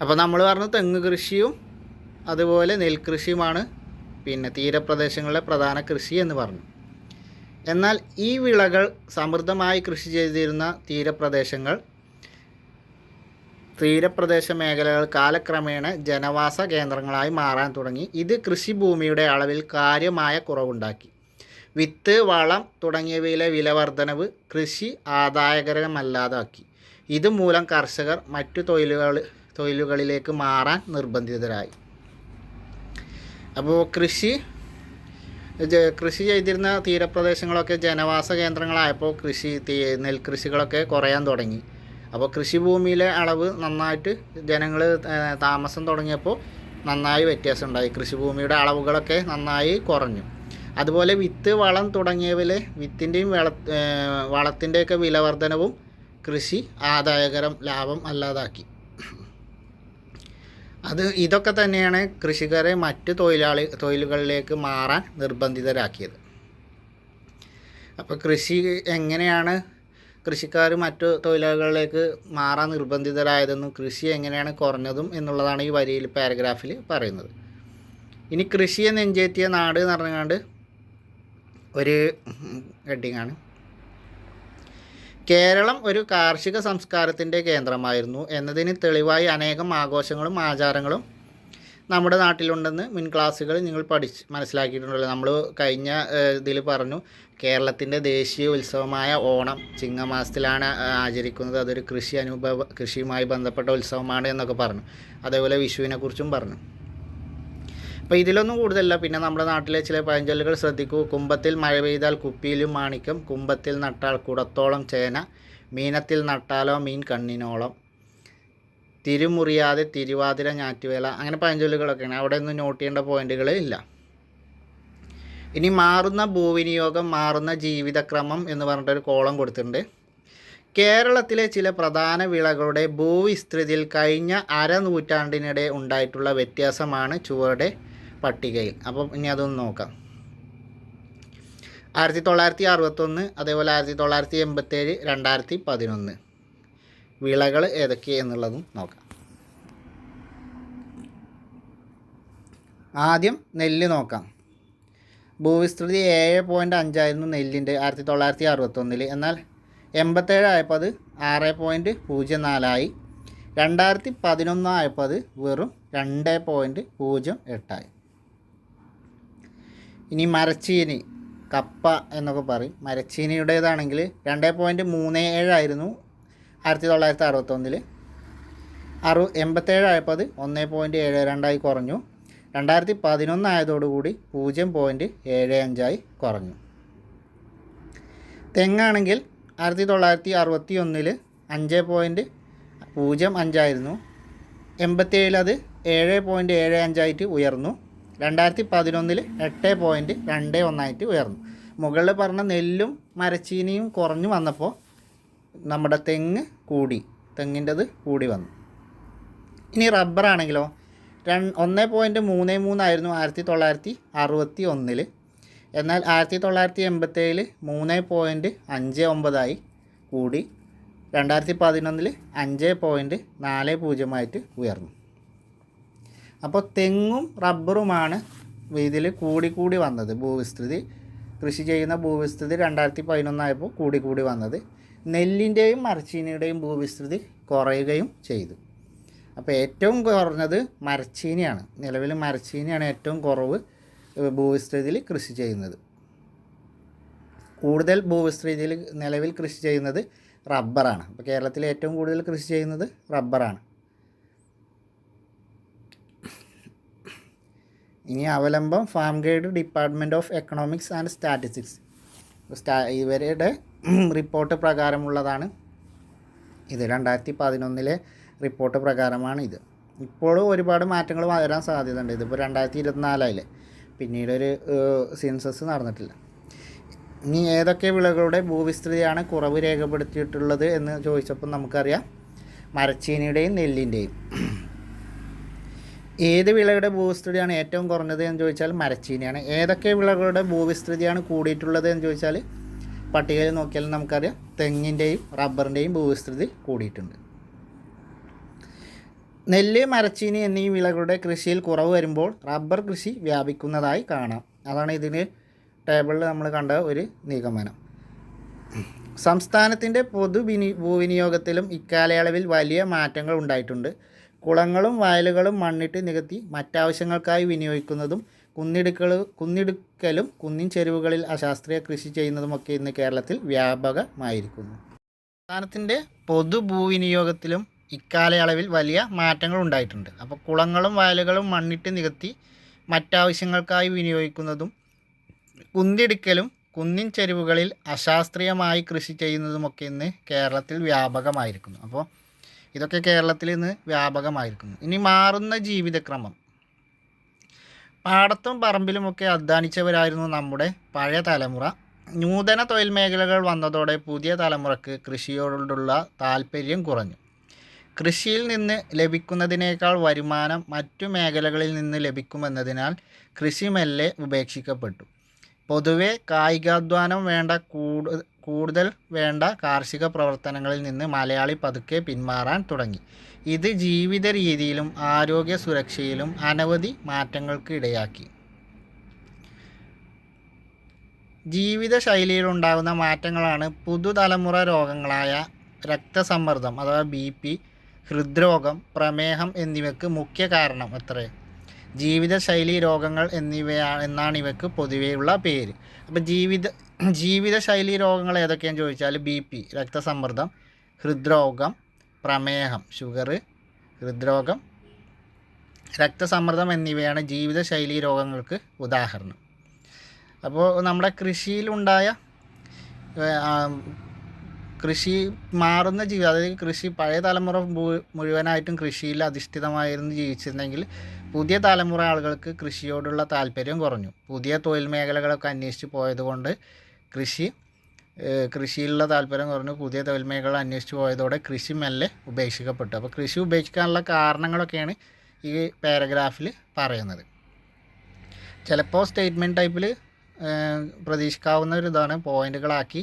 അപ്പോൾ നമ്മൾ പറഞ്ഞു തെങ്ങ് കൃഷിയും അതുപോലെ നെൽകൃഷിയുമാണ് തീരപ്രദേശങ്ങളിലെ പ്രധാന കൃഷി എന്ന് പറഞ്ഞു. എന്നാൽ ഈ വിളകൾ സമൃദ്ധമായി കൃഷി ചെയ്തിരുന്ന തീരപ്രദേശ മേഖലകൾ കാലക്രമേണ ജനവാസ കേന്ദ്രങ്ങളായി മാറാൻ തുടങ്ങി. ഇത് കൃഷിഭൂമിയുടെ അളവിൽ കാര്യമായ കുറവുണ്ടാക്കി. വിത്ത്, വളം തുടങ്ങിയവയിലെ വിലവർധനവ് കൃഷി ആദായകരമല്ലാതാക്കി. ഇതുമൂലം കർഷകർ മറ്റു തൊഴിലുകളിലേക്ക് മാറാൻ നിർബന്ധിതരായി. അപ്പോൾ കൃഷി ചെയ്തിരുന്ന തീരപ്രദേശങ്ങളൊക്കെ ജനവാസ കേന്ദ്രങ്ങളായപ്പോൾ നെൽകൃഷികളൊക്കെ കുറയാൻ തുടങ്ങി. അപ്പോൾ കൃഷിഭൂമിയിലെ അളവ് നന്നായിട്ട് ജനങ്ങൾ താമസം തുടങ്ങിയപ്പോൾ നന്നായി വ്യത്യാസം ഉണ്ടായി. കൃഷിഭൂമിയുടെ അളവുകളൊക്കെ നന്നായി കുറഞ്ഞു. അതുപോലെ വിത്ത്, വളം തുടങ്ങിയവയിൽ വിത്തിൻ്റെയും വളത്തിൻ്റെയൊക്കെ വില വർധനവും കൃഷി ആദായകരം ലാഭം അല്ലാതാക്കി. ഇതൊക്കെ തന്നെയാണ് കൃഷിക്കാരെ മറ്റ് തൊഴിലുകളിലേക്ക് മാറാൻ നിർബന്ധിതരാക്കിയത്. അപ്പോൾ കൃഷി എങ്ങനെയാണ് കൃഷിക്കാർ മറ്റു തൊഴിലുകളിലേക്ക് മാറാൻ നിർബന്ധിതരായതെന്നും കൃഷി എങ്ങനെയാണ് കുറഞ്ഞതും എന്നുള്ളതാണ് ഈ വരിയിൽ പാരഗ്രാഫിൽ പറയുന്നത്. ഇനി കൃഷിയെ നെഞ്ചേറ്റിയ നാട് എന്ന് പറഞ്ഞുകൊണ്ട് ഒരു ഹെഡിങ്ങാണ്. കേരളം ഒരു കാർഷിക സംസ്കാരത്തിൻ്റെ കേന്ദ്രമായിരുന്നു എന്നതിന് തെളിവായി അനേകം ആഘോഷങ്ങളും ആചാരങ്ങളും നമ്മുടെ നാട്ടിലുണ്ടെന്ന് മുൻ ക്ലാസ്സുകൾ നിങ്ങൾ മനസ്സിലാക്കിയിട്ടുണ്ടല്ലോ. നമ്മൾ കഴിഞ്ഞ ഇതിൽ പറഞ്ഞു കേരളത്തിൻ്റെ ദേശീയ ഉത്സവമായ ഓണം ചിങ്ങമാസത്തിലാണ് ആചരിക്കുന്നത്. അതൊരു കൃഷിയുമായി ബന്ധപ്പെട്ട ഉത്സവമാണ് എന്നൊക്കെ പറഞ്ഞു. അതേപോലെ വിഷുവിനെക്കുറിച്ചും പറഞ്ഞു. അപ്പോൾ ഇതിലൊന്നും കൂടുതലല്ല. പിന്നെ നമ്മുടെ നാട്ടിലെ ചില പഴഞ്ചൊല്ലുകൾ ശ്രദ്ധിക്കൂ. കുംഭത്തിൽ മഴ പെയ്താൽ കുപ്പിയിലും മാണിക്യം, കുംഭത്തിൽ നട്ടാൽ കുടത്തോളം ചേന, മീനത്തിൽ നട്ടാലോ മീൻ കണ്ണിനോളം, തിരുമുറിയാതെ തിരുവാതിര ഞാറ്റുവേല, അങ്ങനെ പഴഞ്ചൊല്ലുകളൊക്കെയാണ്. അവിടെ ഒന്നും നോട്ട് ചെയ്യേണ്ട പോയിന്റുകൾ ഇല്ല. ഇനി മാറുന്ന ഭൂവിനിയോഗം, മാറുന്ന ജീവിതക്രമം എന്ന് പറഞ്ഞിട്ടൊരു കോളം കൊടുത്തിട്ടുണ്ട്. കേരളത്തിലെ ചില പ്രധാന വിളകളുടെ ഭൂവിസ്തൃതിയിൽ കഴിഞ്ഞ അരനൂറ്റാണ്ടിനിടെ ഉണ്ടായിട്ടുള്ള വ്യത്യാസമാണ് ചുവടെ പട്ടികയിൽ. അപ്പം ഇനി അതൊന്ന് നോക്കാം. 1961, അതേപോലെ 1987, 2011 വിളകൾ ഏതൊക്കെയെന്നുള്ളതും നോക്കാം. ആദ്യം നെല്ല് നോക്കാം. ഭൂവിസ്തൃതി 7.5 ആയിരുന്നു നെല്ലിൻ്റെ 1961. എന്നാൽ 87 ആയപ്പോൾ അത് 6.04 ആയി. 2011 ആയപ്പോൾ അത് വെറും 2.08 ആയി. ഇനി മരച്ചീനി, കപ്പ എന്നൊക്കെ പറയും. മരച്ചീനിയുടേതാണെങ്കിൽ 2.37 ആയിരുന്നു 1961. 87 ആയപ്പോൾ അത് 1.72 കുറഞ്ഞു. 2011 ആയതോടുകൂടി 0.75 കുറഞ്ഞു. തെങ്ങാണെങ്കിൽ 1961 5.05 ആയിരുന്നു. 87 അത് 7.75 ഉയർന്നു. 2011 8.21 ഉയർന്നു. മുകളിൽ പറഞ്ഞ നെല്ലും മരച്ചീനിയും കുറഞ്ഞു വന്നപ്പോൾ നമ്മുടെ തെങ്ങിൻ്റെത് കൂടി വന്നു. ഇനി റബ്ബറാണെങ്കിലോ 1.33 ആയിരുന്നു 1961. എന്നാൽ 1987 3.59 കൂടി. 2011 5.40 ഉയർന്നു. അപ്പോൾ തെങ്ങും റബ്ബറുമാണ് ഇതിൽ കൂടി വന്നത്. ഭൂവിസ്തൃതി, കൃഷി ചെയ്യുന്ന ഭൂവിസ്തൃതി 2011 ആയപ്പോൾ കൂടി വന്നത്. നെല്ലിൻ്റെയും മരച്ചീനിയുടെയും ഭൂവിസ്തൃതി കുറയുകയും ചെയ്തു. അപ്പോൾ ഏറ്റവും കുറഞ്ഞത് മരച്ചീനിയാണ്. നിലവിൽ മരച്ചീനിയാണ് ഏറ്റവും കുറവ് ഭൂവിസ്തൃതിയിൽ കൃഷി ചെയ്യുന്നത്. കൂടുതൽ ഭൂവിസ്തൃതിയിൽ നിലവിൽ കൃഷി ചെയ്യുന്നത് റബ്ബറാണ്. അപ്പോൾ കേരളത്തിൽ ഏറ്റവും കൂടുതൽ കൃഷി ചെയ്യുന്നത് റബ്ബറാണ്. ഇനി അവലംബം farm guide, department of economics and statistics. ഇവരുടെ റിപ്പോർട്ട് പ്രകാരമുള്ളതാണ് ഇത്. 2011 റിപ്പോർട്ട് പ്രകാരമാണ് ഇത്. ഇപ്പോഴും ഒരുപാട് മാറ്റങ്ങൾ വരാൻ സാധ്യതയുണ്ട്. ഇതിപ്പോൾ 2024 പിന്നീടൊരു സെൻസസ് നടന്നിട്ടില്ല. ഇനി ഏതൊക്കെ വിളകളുടെ ഭൂവിസ്തൃതിയാണ് കുറവ് രേഖപ്പെടുത്തിയിട്ടുള്ളത് എന്ന് ചോദിച്ചപ്പോൾ നമുക്കറിയാം മരച്ചീനിയുടെയും നെല്ലിൻ്റെയും. ഏത് വിളയുടെ ഭൂവിസ്തൃതിയാണ് ഏറ്റവും കുറഞ്ഞത് എന്ന് ചോദിച്ചാൽ മരച്ചീനിയാണ്. ഏതൊക്കെ വിളകളുടെ ഭൂവിസ്തൃതിയാണ് കൂടിയിട്ടുള്ളത് എന്ന് ചോദിച്ചാൽ പട്ടികയിൽ നോക്കിയാൽ നമുക്കറിയാം തെങ്ങിൻ്റെയും റബ്ബറിൻ്റെയും ഭൂവിസ്തൃതി കൂടിയിട്ടുണ്ട്. നെല്ല്, മരച്ചീനി എന്നീ വിളകളുടെ കൃഷിയിൽ കുറവ് വരുമ്പോൾ റബ്ബർ കൃഷി വ്യാപിക്കുന്നതായി കാണാം. അതാണ് ഇതിന് ടേബിളിൽ നമ്മൾ കണ്ട ഒരു നിഗമനം. സംസ്ഥാനത്തിൻ്റെ ഭൂവിനിയോഗത്തിലും ഇക്കാലയളവിൽ വലിയ മാറ്റങ്ങൾ ഉണ്ടായിട്ടുണ്ട്. കുളങ്ങളും വയലുകളും മണ്ണിട്ട് നികത്തി മറ്റാവശ്യങ്ങൾക്കായി വിനിയോഗിക്കുന്നതും കുന്നിടുക്കലും കുന്നിൻ ചെരുവുകളിൽ അശാസ്ത്രീയ കൃഷി ചെയ്യുന്നതുമൊക്കെ ഇന്ന് കേരളത്തിൽ വ്യാപകമായിരിക്കുന്നു. സംസ്ഥാനത്തിൻ്റെ പൊതുഭൂവിനിയോഗത്തിലും ഇക്കാലയളവിൽ വലിയ മാറ്റങ്ങൾ ഉണ്ടായിട്ടുണ്ട്. അപ്പോൾ കുളങ്ങളും വയലുകളും മണ്ണിട്ട് നികത്തി മറ്റാവശ്യങ്ങൾക്കായി വിനിയോഗിക്കുന്നതും കുന്നിടിക്കലും കുന്നിൻ ചെരുവുകളിൽ അശാസ്ത്രീയമായി കൃഷി ചെയ്യുന്നതുമൊക്കെ ഇന്ന് കേരളത്തിൽ വ്യാപകമായിരിക്കുന്നു. അപ്പോൾ ഇതൊക്കെ കേരളത്തിൽ ഇന്ന് വ്യാപകമായിരിക്കുന്നു. ഇനി മാറുന്ന ജീവിതക്രമം. പാടത്തും പറമ്പിലുമൊക്കെ അധ്വാനിച്ചവരായിരുന്നു നമ്മുടെ പഴയ തലമുറ. നൂതന തൊഴിൽ മേഖലകൾ വന്നതോടെ പുതിയ തലമുറക്ക് കൃഷിയോടുള്ള താല്പര്യം കുറഞ്ഞു. കൃഷിയിൽ നിന്ന് ലഭിക്കുന്നതിനേക്കാൾ വരുമാനം മറ്റു മേഖലകളിൽ നിന്ന് ലഭിക്കുമെന്നതിനാൽ കൃഷി മെല്ലെ ഉപേക്ഷിക്കപ്പെട്ടു. പൊതുവെ കായികാധ്വാനം കൂടുതൽ വേണ്ട കാർഷിക പ്രവർത്തനങ്ങളിൽ നിന്ന് മലയാളി പതുക്കെ പിന്മാറാൻ തുടങ്ങി. ഇത് ജീവിത രീതിയിലും ആരോഗ്യ സുരക്ഷയിലും അനവധി മാറ്റങ്ങൾക്ക് ഇടയാക്കി. ജീവിതശൈലിയിലുണ്ടാകുന്ന മാറ്റങ്ങളാണ് പുതുതലമുറ രോഗങ്ങളായ രക്തസമ്മർദ്ദം അഥവാ BP, ഹൃദ്രോഗം, പ്രമേഹം എന്നിവയ്ക്ക് മുഖ്യ കാരണം. ജീവിതശൈലി രോഗങ്ങൾ എന്നാണ് ഇവയ്ക്ക് പൊതുവെയുള്ള പേര്. അപ്പോൾ ജീവിതശൈലി രോഗങ്ങൾ ഏതൊക്കെയാണെന്ന് ചോദിച്ചാൽ BP, രക്തസമ്മർദ്ദം, ഹൃദ്രോഗം, പ്രമേഹം, ഷുഗർ, ഹൃദ്രോഗം, രക്തസമ്മർദ്ദം എന്നിവയാണ് ജീവിതശൈലി രോഗങ്ങൾക്ക് ഉദാഹരണം. അപ്പോൾ നമ്മുടെ കൃഷിയിലുണ്ടായ കൃഷി മാറുന്ന ജീവിതം, അതായത് കൃഷി പഴയ തലമുറ മുഴുവനായിട്ടും കൃഷിയിൽ അധിഷ്ഠിതമായിരുന്നു ജീവിച്ചിരുന്നെങ്കിൽ പുതിയ തലമുറ ആളുകൾക്ക് കൃഷിയോടുള്ള താല്പര്യം കുറഞ്ഞു. പുതിയ തൊഴിൽ മേഖലകളൊക്കെ അന്വേഷിച്ച് പോയതുകൊണ്ട് കൃഷിയിലുള്ള താല്പര്യം കുറഞ്ഞു. പുതിയ തൊഴിൽ മേഖല അന്വേഷിച്ച് പോയതോടെ കൃഷി മെല്ലെ ഉപേക്ഷിക്കപ്പെട്ടു. അപ്പോൾ കൃഷി ഉപേക്ഷിക്കാനുള്ള കാരണങ്ങളൊക്കെയാണ് ഈ പാരഗ്രാഫിൽ പറയുന്നത്. ചിലപ്പോൾ സ്റ്റേറ്റ്മെൻറ്റ് ടൈപ്പിൽ പ്രതീക്ഷിക്കാവുന്ന ഒരു ഇതാണ്. പോയിന്റുകളാക്കി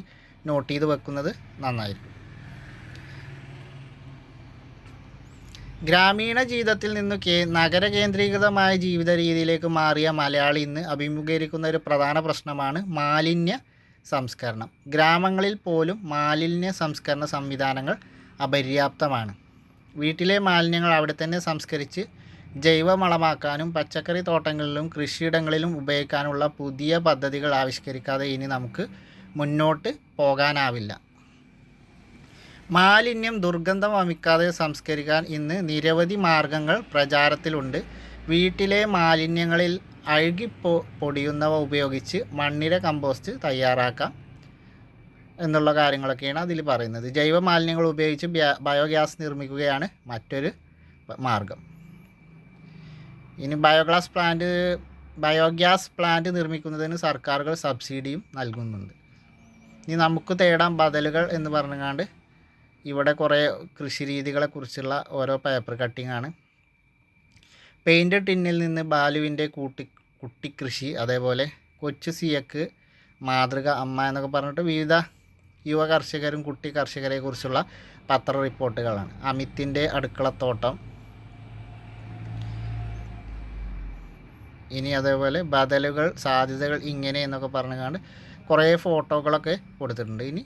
നോട്ട് ചെയ്ത് വെക്കുന്നത് നന്നായിരിക്കും. ഗ്രാമീണ ജീവിതത്തിൽ നിന്ന് നഗര കേന്ദ്രീകൃതമായ ജീവിത രീതിയിലേക്ക് മാറിയ മലയാളി ഇന്ന് അഭിമുഖീകരിക്കുന്ന ഒരു പ്രധാന പ്രശ്നമാണ് മാലിന്യ സംസ്കരണം. ഗ്രാമങ്ങളിൽ പോലും മാലിന്യ സംസ്കരണ സംവിധാനങ്ങൾ അപര്യാപ്തമാണ്. വീട്ടിലെ മാലിന്യങ്ങൾ അവിടെ തന്നെ സംസ്കരിച്ച് ജൈവവളമാക്കാനും പച്ചക്കറി തോട്ടങ്ങളിലും കൃഷിയിടങ്ങളിലും ഉപയോഗിക്കാനുള്ള പുതിയ പദ്ധതികൾ ആവിഷ്കരിക്കാതെ ഇനി നമുക്ക് മുന്നോട്ട് പോകാനാവില്ല. മാലിന്യം ദുർഗന്ധം വമിക്കാതെ സംസ്കരിക്കാൻ ഇന്ന് നിരവധി മാർഗങ്ങൾ പ്രചാരത്തിലുണ്ട്. വീട്ടിലെ മാലിന്യങ്ങളിൽ പൊടിയുന്നവ ഉപയോഗിച്ച് മണ്ണിര കമ്പോസ്റ്റ് തയ്യാറാക്കാം എന്നുള്ള കാര്യങ്ങളൊക്കെയാണ് അതിൽ പറയുന്നത്. ജൈവ മാലിന്യങ്ങൾ ഉപയോഗിച്ച് ബയോഗ്യാസ് നിർമ്മിക്കുകയാണ് മറ്റൊരു മാർഗം. ഇനി ബയോഗ്യാസ് പ്ലാന്റ് നിർമ്മിക്കുന്നതിന് സർക്കാരുകൾ സബ്സിഡിയും നൽകുന്നുണ്ട്. ഇനി നമുക്ക് തേടാൻ ബദലുകൾ എന്ന് പറഞ്ഞുകൊണ്ട് ഇവിടെ കുറേ കൃഷി രീതികളെക്കുറിച്ചുള്ള ഓരോ പേപ്പർ കട്ടിങ്ങാണ്. പെയിൻറ് ടിന്നിൽ നിന്ന് ബാലുവിൻ്റെ കുട്ടിക്കൃഷി, അതേപോലെ കൊച്ചു സിയക്ക് മാതൃക അമ്മ എന്നൊക്കെ പറഞ്ഞിട്ട് വിവിധ യുവ കർഷകരും കുട്ടി കർഷകരെ കുറിച്ചുള്ള പത്ര റിപ്പോർട്ടുകളാണ്. അമിത്തിൻ്റെ അടുക്കളത്തോട്ടം. ഇനി അതേപോലെ ബദലുകൾ, സാധ്യതകൾ ഇങ്ങനെ എന്നൊക്കെ പറഞ്ഞുകൊണ്ട് കുറേ ഫോട്ടോകളൊക്കെ കൊടുത്തിട്ടുണ്ട്. ഇനി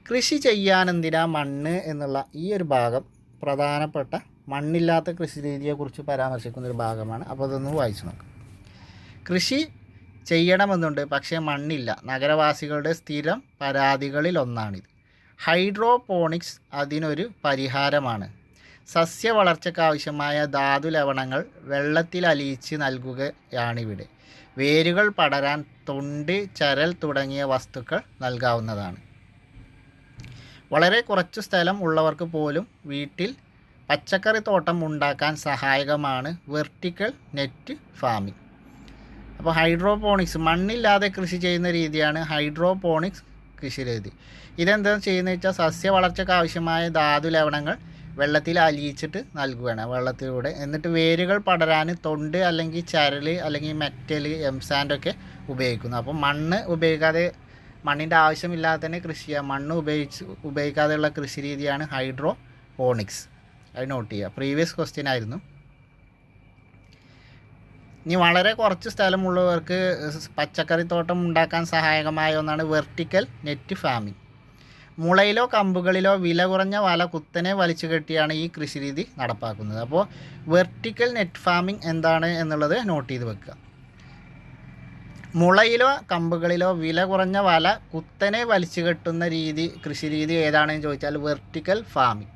കൃഷി ചെയ്യാനെന്തിനാ മണ്ണ് എന്നുള്ള ഈ ഒരു ഭാഗം പ്രധാനപ്പെട്ട മണ്ണില്ലാത്ത കൃഷി രീതിയെക്കുറിച്ച് പരാമർശിക്കുന്നൊരു ഭാഗമാണ്. അപ്പോൾ അതൊന്ന് വായിച്ചു നോക്കാം. കൃഷി ചെയ്യണമെന്നുണ്ട്, പക്ഷേ മണ്ണില്ല. നഗരവാസികളുടെ സ്ഥിരം പരാതികളിലൊന്നാണിത്. ഹൈഡ്രോപോണിക്സ് അതിനൊരു പരിഹാരമാണ്. സസ്യ വളർച്ചയ്ക്കാവശ്യമായ ധാതു ലവണങ്ങൾ വെള്ളത്തിൽ അലിയിച്ച് നൽകുകയാണിവിടെ. വേരുകൾ പടരാൻ തൊണ്ട്, ചരൽ തുടങ്ങിയ വസ്തുക്കൾ നൽകാവുന്നതാണ്. വളരെ കുറച്ചു സ്ഥലം ഉള്ളവർക്ക് പോലും വീട്ടിൽ പച്ചക്കറി തോട്ടം ഉണ്ടാക്കാൻ സഹായകമാണ് വെർട്ടിക്കൽ നെറ്റ് ഫാമിംഗ്. അപ്പോൾ ഹൈഡ്രോപോണിക്സ്, മണ്ണില്ലാതെ കൃഷി ചെയ്യുന്ന രീതിയാണ് ഹൈഡ്രോപോണിക്സ് കൃഷി രീതി. ഇതെന്താണെന്ന് ചെയ്യുന്നത് വെച്ചാൽ സസ്യ വളർച്ചയ്ക്ക് ആവശ്യമായ ധാതു ലവണങ്ങൾ വെള്ളത്തിൽ അലിയിച്ചിട്ട് നൽകുകയാണ് വെള്ളത്തിലൂടെ. എന്നിട്ട് വേരുകൾ പടരാൻ തൊണ്ട് അല്ലെങ്കിൽ ചരൽ അല്ലെങ്കിൽ മെറ്റൽ, എംസാൻഡൊക്കെ ഉപയോഗിക്കുന്നു. അപ്പോൾ മണ്ണ് ഉപയോഗിക്കാതെ, മണ്ണിൻ്റെ ആവശ്യമില്ലാതെ തന്നെ കൃഷി ചെയ്യാം. മണ്ണ് ഉപയോഗിക്കാതെയുള്ള കൃഷി രീതിയാണ് ഹൈഡ്രോപോണിക്സ്. അത് നോട്ട് ചെയ്യുക. പ്രീവിയസ് ക്വസ്റ്റ്യൻ ആയിരുന്നു. ഇനി വളരെ കുറച്ച് സ്ഥലമുള്ളവർക്ക് പച്ചക്കറി തോട്ടം ഉണ്ടാക്കാൻ സഹായകമായ ഒന്നാണ് വെർട്ടിക്കൽ നെറ്റ് ഫാമിംഗ്. മുളയിലോ കമ്പുകളിലോ വില കുറഞ്ഞ വല കുത്തനെ വലിച്ചു കെട്ടിയാണ് ഈ കൃഷിരീതി നടപ്പാക്കുന്നത്. അപ്പോൾ വെർട്ടിക്കൽ നെറ്റ് ഫാമിംഗ് എന്താണ് എന്നുള്ളത് നോട്ട് ചെയ്ത് വെക്കുക. മുളയിലോ കമ്പുകളിലോ വില കുറഞ്ഞ വല കുത്തനെ വലിച്ചു കെട്ടുന്ന കൃഷിരീതി ഏതാണെന്ന് ചോദിച്ചാൽ വെർട്ടിക്കൽ ഫാമിംഗ്.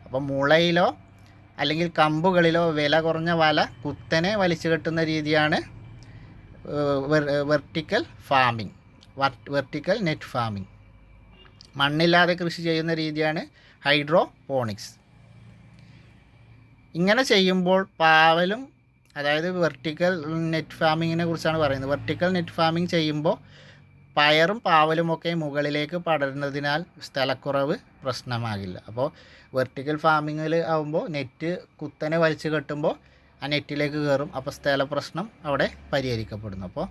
അപ്പോൾ മുളയിലോ അല്ലെങ്കിൽ കമ്പുകളിലോ വില കുറഞ്ഞ വല കുത്തനെ വലിച്ചു കെട്ടുന്ന രീതിയാണ് vertical farming, vertical net farming. മണ്ണില്ലാതെ കൃഷി ചെയ്യുന്ന രീതിയാണ് ഹൈഡ്രോപോണിക്സ്. ഇങ്ങനെ ചെയ്യുമ്പോൾ പാവലും അതായത് വെർട്ടിക്കൽ നെറ്റ് ഫാമിങ്ങിനെ കുറിച്ചാണ് പറയുന്നത്. വെർട്ടിക്കൽ നെറ്റ് ഫാമിംഗ് ചെയ്യുമ്പോൾ പയറും പാവലുമൊക്കെ മുകളിലേക്ക് പടരുന്നതിനാൽ സ്ഥലക്കുറവ് പ്രശ്നമാകില്ല. അപ്പോൾ വെർട്ടിക്കൽ ഫാമിങ്ങിൽ ആകുമ്പോൾ നെറ്റ് കുത്തനെ വലിച്ചു കെട്ടുമ്പോൾ ആ നെറ്റിലേക്ക് കയറും. അപ്പോൾ സ്ഥല പ്രശ്നം അവിടെ പരിഹരിക്കപ്പെടുന്നു. അപ്പോൾ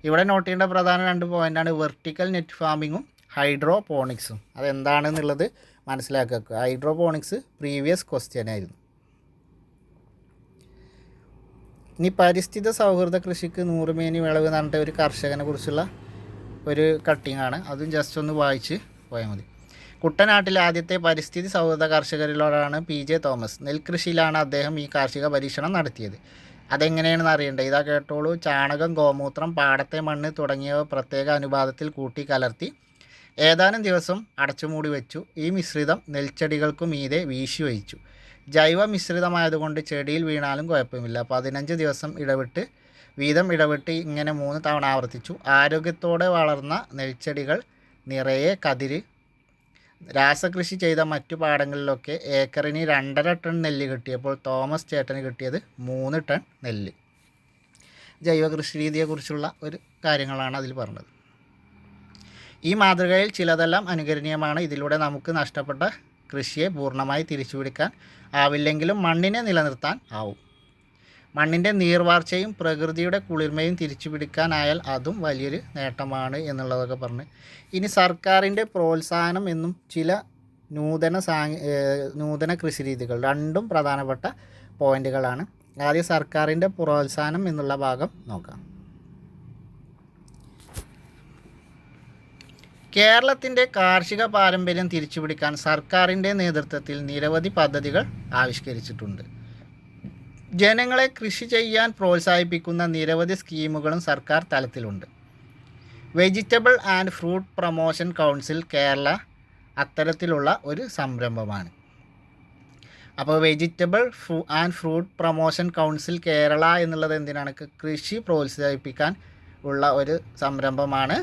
ഇവിടെ നോട്ട് ചെയ്യേണ്ട പ്രധാന 2 പോയിൻ്റാണ് വെർട്ടിക്കൽ നെറ്റ് ഫാമിങ്ങും ഹൈഡ്രോപോണിക്സും. അതെന്താണെന്നുള്ളത് മനസ്സിലാക്കുക. ഹൈഡ്രോപോണിക്സ് പ്രീവിയസ് ക്വസ്റ്റ്യൻ ആയിരുന്നു. ഇനി പരിസ്ഥിതി സൗഹൃദ കൃഷിക്ക് 100 മേനി വിളവ് എന്ന് പറഞ്ഞിട്ട് ഒരു കർഷകനെ കുറിച്ചുള്ള ഒരു കട്ടിങ്ങാണ്. അതും ജസ്റ്റ് ഒന്ന് വായിച്ച് പോയാൽ മതി. കുട്ടനാട്ടിലെ ആദ്യത്തെ പരിസ്ഥിതി സൗഹൃദ കർഷകരിലൊരാളാണ് PJ തോമസ്. നെൽകൃഷിയിലാണ് അദ്ദേഹം ഈ കാർഷിക പരീക്ഷണം നടത്തിയത്. അതെങ്ങനെയാണെന്ന് അറിയണ്ടേ? ഇതാ കേട്ടോളൂ. ചാണകം, ഗോമൂത്രം, പാടത്തെ മണ്ണ് തുടങ്ങിയവ പ്രത്യേക അനുപാതത്തിൽ കൂട്ടി കലർത്തി ഏതാനും ദിവസം അടച്ചുമൂടി വെച്ചു. ഈ മിശ്രിതം നെൽച്ചെടികൾക്കു മീതെ വീശി വഹിച്ചു. ജൈവ മിശ്രിതമായതുകൊണ്ട് ചെടിയിൽ വീണാലും കുഴപ്പമില്ല. 15 ദിവസം ഇടവിട്ട് ഇങ്ങനെ 3 തവണ ആവർത്തിച്ചു. ആരോഗ്യത്തോടെ വളർന്ന നെൽച്ചെടികൾ നിറയെ കതിര്. രാസകൃഷി ചെയ്ത മറ്റു പാടങ്ങളിലൊക്കെ ഏക്കറിന് 2.5 ടൺ നെല്ല് കിട്ടിയപ്പോൾ തോമസ് ചേട്ടന് കിട്ടിയത് 3 ടൺ നെല്ല്. ജൈവ കൃഷി രീതിയെക്കുറിച്ചുള്ള ഒരു കാര്യങ്ങളാണ് അതിൽ പറഞ്ഞത്. ഈ മാതൃകയിൽ ചിലതെല്ലാം അനുകരണീയമാണ്. ഇതിലൂടെ നമുക്ക് നഷ്ടപ്പെട്ട കൃഷിയെ പൂർണ്ണമായി തിരിച്ചുപിടിക്കാൻ ആവില്ലെങ്കിലും മണ്ണിനെ നിലനിർത്താൻ ആവും. മണ്ണിൻ്റെ നീർവാർച്ചയും പ്രകൃതിയുടെ കുളിർമയും തിരിച്ചു പിടിക്കാനായാൽ അതും വലിയൊരു നേട്ടമാണ് എന്നുള്ളതൊക്കെ പറഞ്ഞ് ഇനി സർക്കാരിൻ്റെ പ്രോത്സാഹനം എന്നും ചില നൂതന കൃഷി രീതികൾ, 2ഉം പ്രധാനപ്പെട്ട പോയിന്റുകളാണ്. ആദ്യം സർക്കാരിൻ്റെ പ്രോത്സാഹനം എന്നുള്ള ഭാഗം നോക്കാം. കേരളത്തിൻ്റെ കാർഷിക പാരമ്പര്യം തിരിച്ചുപിടിക്കാൻ സർക്കാരിൻ്റെ നേതൃത്വത്തിൽ നിരവധി പദ്ധതികൾ ആവിഷ്കരിച്ചിട്ടുണ്ട്. ജനങ്ങളെ കൃഷി ചെയ്യാൻ പ്രോത്സാഹിപ്പിക്കുന്ന നിരവധി സ്കീമുകളും സർക്കാർ തലത്തിലുണ്ട്. Vegetable and fruit promotion council Kerala അത്തരത്തിലുള്ള ഒരു സംരംഭമാണ്. അപ്പോൾ vegetable and fruit promotion council Kerala എന്നുള്ളത് എന്തിനാണ്? കൃഷി പ്രോത്സാഹിപ്പിക്കാൻ ഉള്ള ഒരു സംരംഭമാണ്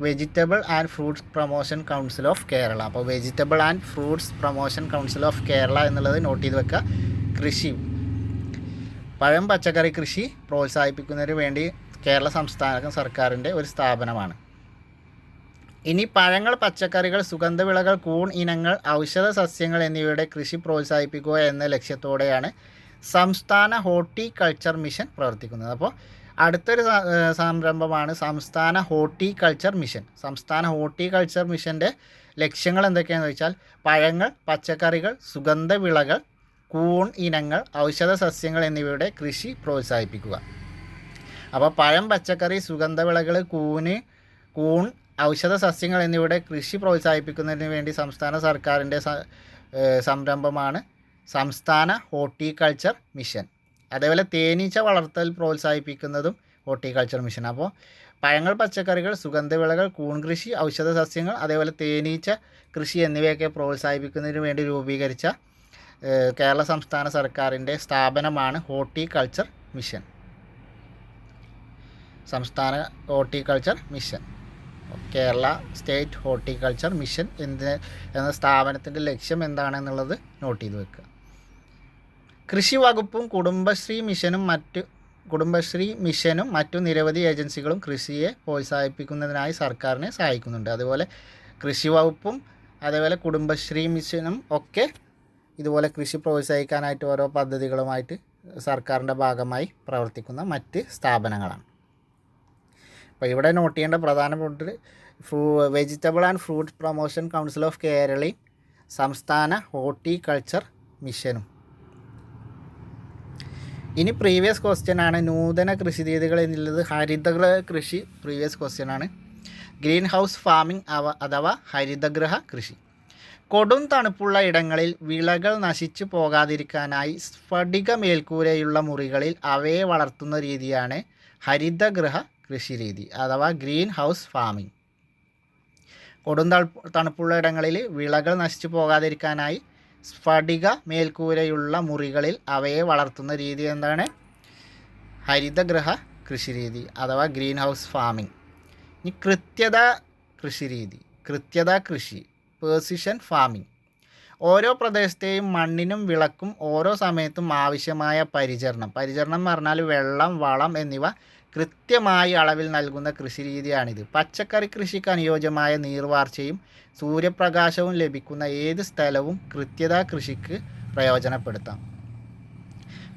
vegetable and fruits promotion council of Kerala. അപ്പോൾ vegetable and fruits promotion council of Kerala എന്നുള്ളത് നോട്ട് ചെയ്ത് വെക്കുക. കൃഷി, പഴം പച്ചക്കറി കൃഷി പ്രോത്സാഹിപ്പിക്കുന്നതിന് വേണ്ടി കേരള സംസ്ഥാന സർക്കാരിൻ്റെ ഒരു സ്ഥാപനമാണ്. ഇനി പഴങ്ങൾ, പച്ചക്കറികൾ, സുഗന്ധവിളകൾ, കൂൺ ഇനങ്ങൾ, ഔഷധ സസ്യങ്ങൾ എന്നിവയുടെ കൃഷി പ്രോത്സാഹിപ്പിക്കുക എന്ന ലക്ഷ്യത്തോടെയാണ് സംസ്ഥാന ഹോർട്ടിക്കൾച്ചർ മിഷൻ പ്രവർത്തിക്കുന്നത്. അപ്പോൾ അടുത്തൊരു സംരംഭമാണ് സംസ്ഥാന ഹോർട്ടിക്കൾച്ചർ മിഷൻ. സംസ്ഥാന ഹോർട്ടിക്കൾച്ചർ മിഷൻ്റെ ലക്ഷ്യങ്ങൾ എന്തൊക്കെയാണെന്ന് വെച്ചാൽ പഴങ്ങൾ, പച്ചക്കറികൾ, സുഗന്ധവിളകൾ, കൂൺ ഇനങ്ങൾ, ഔഷധ സസ്യങ്ങൾ എന്നിവയുടെ കൃഷി പ്രോത്സാഹിപ്പിക്കുക. അപ്പോൾ പഴം, പച്ചക്കറി, സുഗന്ധവിളകൾ, കൂൺ, ഔഷധ സസ്യങ്ങൾ എന്നിവയുടെ കൃഷി പ്രോത്സാഹിപ്പിക്കുന്നതിന് വേണ്ടി സംസ്ഥാന സർക്കാരിൻ്റെ സംരംഭമാണ് സംസ്ഥാന ഹോർട്ടിക്കൾച്ചർ മിഷൻ. അതേപോലെ തേനീച്ച വളർത്തൽ പ്രോത്സാഹിപ്പിക്കുന്നതും ഹോർട്ടിക്കൾച്ചർ മിഷൻ. അപ്പോൾ പഴങ്ങൾ, പച്ചക്കറികൾ, സുഗന്ധവിളകൾ, കൂൺ കൃഷി, ഔഷധ സസ്യങ്ങൾ, അതേപോലെ തേനീച്ച കൃഷി എന്നിവയൊക്കെ പ്രോത്സാഹിപ്പിക്കുന്നതിന് വേണ്ടി രൂപീകരിച്ച കേരള സംസ്ഥാന സർക്കാരിൻ്റെ സ്ഥാപനമാണ് ഹോർട്ടിക്കൾച്ചർ മിഷൻ. സംസ്ഥാന horticulture mission, Kerala state horticulture mission എന്ന സ്ഥാപനത്തിൻ്റെ ലക്ഷ്യം എന്താണെന്നുള്ളത് നോട്ട് ചെയ്ത് വെക്കുക. കൃഷി വകുപ്പും കുടുംബശ്രീ മിഷനും മറ്റു നിരവധി ഏജൻസികളും കൃഷിയെ പ്രോത്സാഹിപ്പിക്കുന്നതിനായി സർക്കാരിനെ സഹായിക്കുന്നുണ്ട്. അതുപോലെ കൃഷി വകുപ്പും അതേപോലെ കുടുംബശ്രീ മിഷനും ഒക്കെ ഇതുപോലെ കൃഷി പ്രോത്സാഹിക്കാനായിട്ട് ഓരോ പദ്ധതികളുമായിട്ട് സർക്കാരിൻ്റെ ഭാഗമായി പ്രവർത്തിക്കുന്ന മറ്റ് സ്ഥാപനങ്ങളാണ്. അപ്പോൾ ഇവിടെ നോട്ട് ചെയ്യേണ്ട പ്രധാനപ്പെട്ട vegetable and fruits promotion council of കേരളയും സംസ്ഥാന ഹോർട്ടിക്കൾച്ചർ മിഷനും. ഇനി പ്രീവിയസ് ക്വസ്റ്റ്യൻ ആണ് നൂതന കൃഷി രീതികൾ എന്നുള്ളത്. ഹരിതഗൃഹ കൃഷി പ്രീവിയസ് ക്വസ്റ്റ്യൻ ആണ്. ഗ്രീൻ ഹൗസ് ഫാമിംഗ് അഥവാ ഹരിതഗൃഹ കൃഷി. കൊടും തണുപ്പുള്ള ഇടങ്ങളിൽ വിളകൾ നശിച്ചു പോകാതിരിക്കാനായി സ്ഫടിക മേൽക്കൂരയുള്ള മുറികളിൽ അവയെ വളർത്തുന്ന രീതിയാണ് ഹരിതഗൃഹ കൃഷി രീതി അഥവാ ഗ്രീൻ ഹൗസ് ഫാമിംഗ്. കൊടും തണുപ്പുള്ള ഇടങ്ങളിൽ വിളകൾ നശിച്ചു പോകാതിരിക്കാനായി സ്ഫടിക മേൽക്കൂരയുള്ള മുറികളിൽ അവയെ വളർത്തുന്ന രീതി എന്താണ്? ഹരിതഗൃഹ കൃഷി രീതി അഥവാ ഗ്രീൻ ഹൗസ് ഫാമിംഗ്. ഇനി കൃത്യത കൃഷി രീതി, കൃത്യത കൃഷി, പേഴ്സിഷൻ ഫാമിംഗ്. ഓരോ പ്രദേശത്തെയും മണ്ണിനും വിളക്കും ഓരോ സമയത്തും ആവശ്യമായ പരിചരണം എന്ന് പറഞ്ഞാൽ വെള്ളം, വളം എന്നിവ കൃത്യമായി അളവിൽ നൽകുന്ന കൃഷിരീതിയാണിത്. പച്ചക്കറി കൃഷിക്ക് അനുയോജ്യമായ നീർവാർച്ചയും സൂര്യപ്രകാശവും ലഭിക്കുന്ന ഏത് സ്ഥലവും കൃത്യത കൃഷിക്ക് പ്രയോജനപ്പെടുത്താം.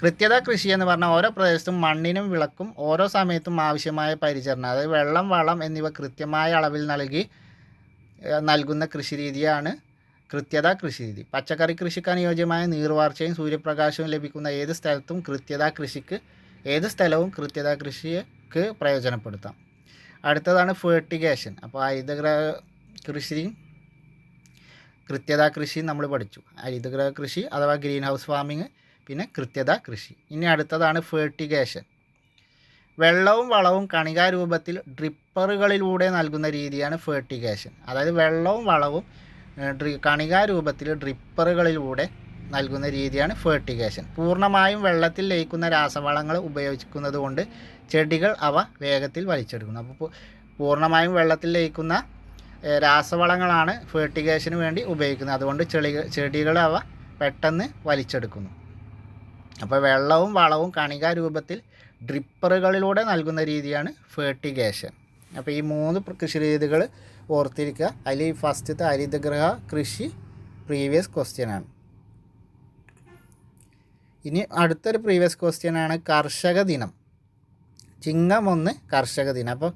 കൃത്യത കൃഷി എന്ന് പറഞ്ഞാൽ ഓരോ പ്രദേശത്തും മണ്ണിനും വിളക്കും ഓരോ സമയത്തും ആവശ്യമായ പരിചരണം, അതായത് വെള്ളം, വളം എന്നിവ കൃത്യമായ അളവിൽ നൽകുന്ന കൃഷിരീതിയാണ് കൃത്യത കൃഷിരീതി. പച്ചക്കറി കൃഷിക്ക് അനുയോജ്യമായ നീർവാർച്ചയും സൂര്യപ്രകാശവും ലഭിക്കുന്ന ഏത് സ്ഥലവും കൃത്യത കൃഷിക്ക് പ്രയോജനപ്പെടുത്താം. അടുത്തതാണ് ഫെർട്ടിഗേഷൻ. അപ്പോൾ ഹരിതഗൃഹ കൃഷിയും കൃത്യത കൃഷി നമ്മൾ പഠിച്ചു. ഹരിതഗൃഹ കൃഷി അഥവാ ഗ്രീൻ ഹൗസ് ഫാമിങ്, പിന്നെ കൃത്യത കൃഷി. ഇനി അടുത്തതാണ് ഫെർട്ടിഗേഷൻ. വെള്ളവും വളവും കണികാരൂപത്തിൽ ഡ്രിപ്പറുകളിലൂടെ നൽകുന്ന രീതിയാണ് ഫെർട്ടിഗേഷൻ. അതായത് വെള്ളവും വളവും കണികാരൂപത്തിൽ ഡ്രിപ്പറുകളിലൂടെ നൽകുന്ന രീതിയാണ് ഫെർട്ടിഗേഷൻ. പൂർണ്ണമായും വെള്ളത്തിൽ ലയിക്കുന്ന രാസവളങ്ങൾ ഉപയോഗിക്കുന്നത് കൊണ്ട് ചെടികൾ അവ വേഗത്തിൽ വലിച്ചെടുക്കുന്നു. അപ്പോൾ പൂർണ്ണമായും വെള്ളത്തിൽ ലയിക്കുന്ന രാസവളങ്ങളാണ് ഫെർട്ടിഗേഷന് വേണ്ടി ഉപയോഗിക്കുന്നത്. അതുകൊണ്ട് ചെടികൾ അവ പെട്ടെന്ന് വലിച്ചെടുക്കുന്നു. അപ്പോൾ വെള്ളവും വളവും കണികാരൂപത്തിൽ ഡ്രിപ്പറുകളിലൂടെ നൽകുന്ന രീതിയാണ് ഫെർട്ടിഗേഷൻ. അപ്പോൾ ഈ 3 കൃഷിരീതികൾ ഓർത്തിരിക്കുക. അതിൽ ഫസ്റ്റത്തെ ഹരിതഗൃഹ കൃഷി പ്രീവിയസ് ക്വസ്റ്റ്യനാണ്. ഇനി അടുത്തൊരു പ്രീവിയസ് ക്വസ്റ്റ്യനാണ് കർഷക ദിനം. ചിങ്ങം 1 കർഷക ദിനം. അപ്പോൾ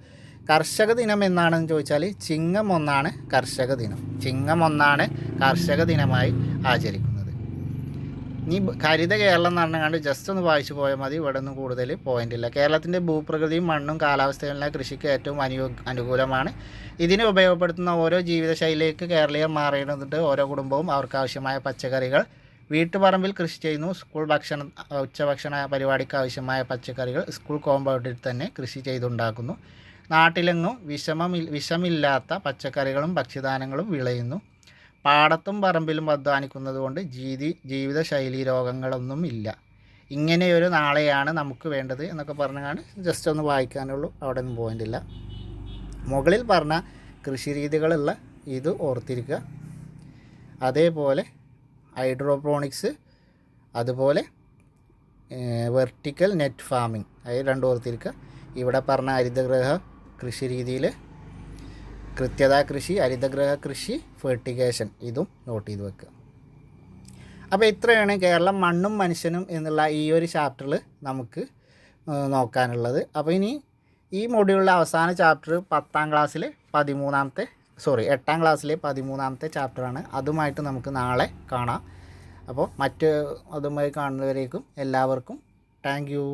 കർഷക ദിനം എന്നാണെന്ന് ചോദിച്ചാൽ ചിങ്ങം 1 കർഷക ദിനം. ചിങ്ങം 1 കർഷക ദിനമായി ആചരിക്കുന്നത്. ഇനി ഹരിത കേരളം എന്ന് പറഞ്ഞാണ്ട് ജസ്റ്റ് ഒന്ന് വായിച്ചു പോയാൽ മതി. ഇവിടെ ഒന്നും കൂടുതൽ പോയിൻ്റ് ഇല്ല. കേരളത്തിൻ്റെ ഭൂപ്രകൃതിയും മണ്ണും കാലാവസ്ഥയെല്ലാം കൃഷിക്ക് ഏറ്റവും അനുകൂലമാണ്. ഇതിനെ ഉപയോഗപ്പെടുത്തുന്ന ഓരോ ജീവിതശൈലിയിലേക്ക് കേരളീയർ മാറേണ്ടതുണ്ട്. ഓരോ കുടുംബവും അവർക്ക് ആവശ്യമായ പച്ചക്കറികൾ വീട്ടുപറമ്പിൽ കൃഷി ചെയ്യുന്നു. സ്കൂൾ ഉച്ചഭക്ഷണ പരിപാടിക്ക് ആവശ്യമായ പച്ചക്കറികൾ സ്കൂൾ കോമ്പൗണ്ടിൽ തന്നെ കൃഷി ചെയ്തുണ്ടാക്കുന്നു. നാട്ടിലെങ്ങും വിഷമില്ലാത്ത പച്ചക്കറികളും ഭക്ഷ്യധാന്യങ്ങളും വിളയുന്നു. പാടത്തും പറമ്പിലും അധ്വാനിക്കുന്നത് കൊണ്ട് ജീവിതശൈലി രോഗങ്ങളൊന്നും ഇല്ല. ഇങ്ങനെയൊരു നാളെയാണ് നമുക്ക് വേണ്ടത് എന്നൊക്കെ പറഞ്ഞാണ് ജസ്റ്റ് ഒന്ന് വായിക്കാനുള്ളൂ. അവിടെ ഒന്നും പോയിൻ്റില്ല. മുകളിൽ പറഞ്ഞ കൃഷിരീതികളുള്ള ഇത് ഓർത്തിരിക്കുക. അതേപോലെ ഹൈഡ്രോപോണിക്സ്, അതുപോലെ വെർട്ടിക്കൽ നെറ്റ് ഫാമിംഗ്, അത് രണ്ടും ഓർത്തിരിക്കുക. ഇവിടെ പറഞ്ഞ ഹരിതഗൃഹ കൃഷി രീതിയിൽ കൃത്യത കൃഷി, ഹരിതഗൃഹ കൃഷി, ഫെർട്ടിഗേഷൻ ഇതും നോട്ട് ചെയ്ത് വെക്കുക. അപ്പോൾ ഇത്രയാണ് കേരളം മണ്ണും മനുഷ്യനും എന്നുള്ള ഈ ഒരു ചാപ്റ്ററിൽ നമുക്ക് നോക്കാനുള്ളത്. അപ്പോൾ ഇനി ഈ മൊഡ്യൂളിലെ അവസാന ചാപ്റ്റർ 8ാം ക്ലാസ്സിലെ 13ാമത്തെ ചാപ്റ്ററാണ്. അതുമായിട്ട് നമുക്ക് നാളെ കാണാം. അപ്പോൾ അതുമായി കാണുന്നവരേക്കും എല്ലാവർക്കും താങ്ക് യു.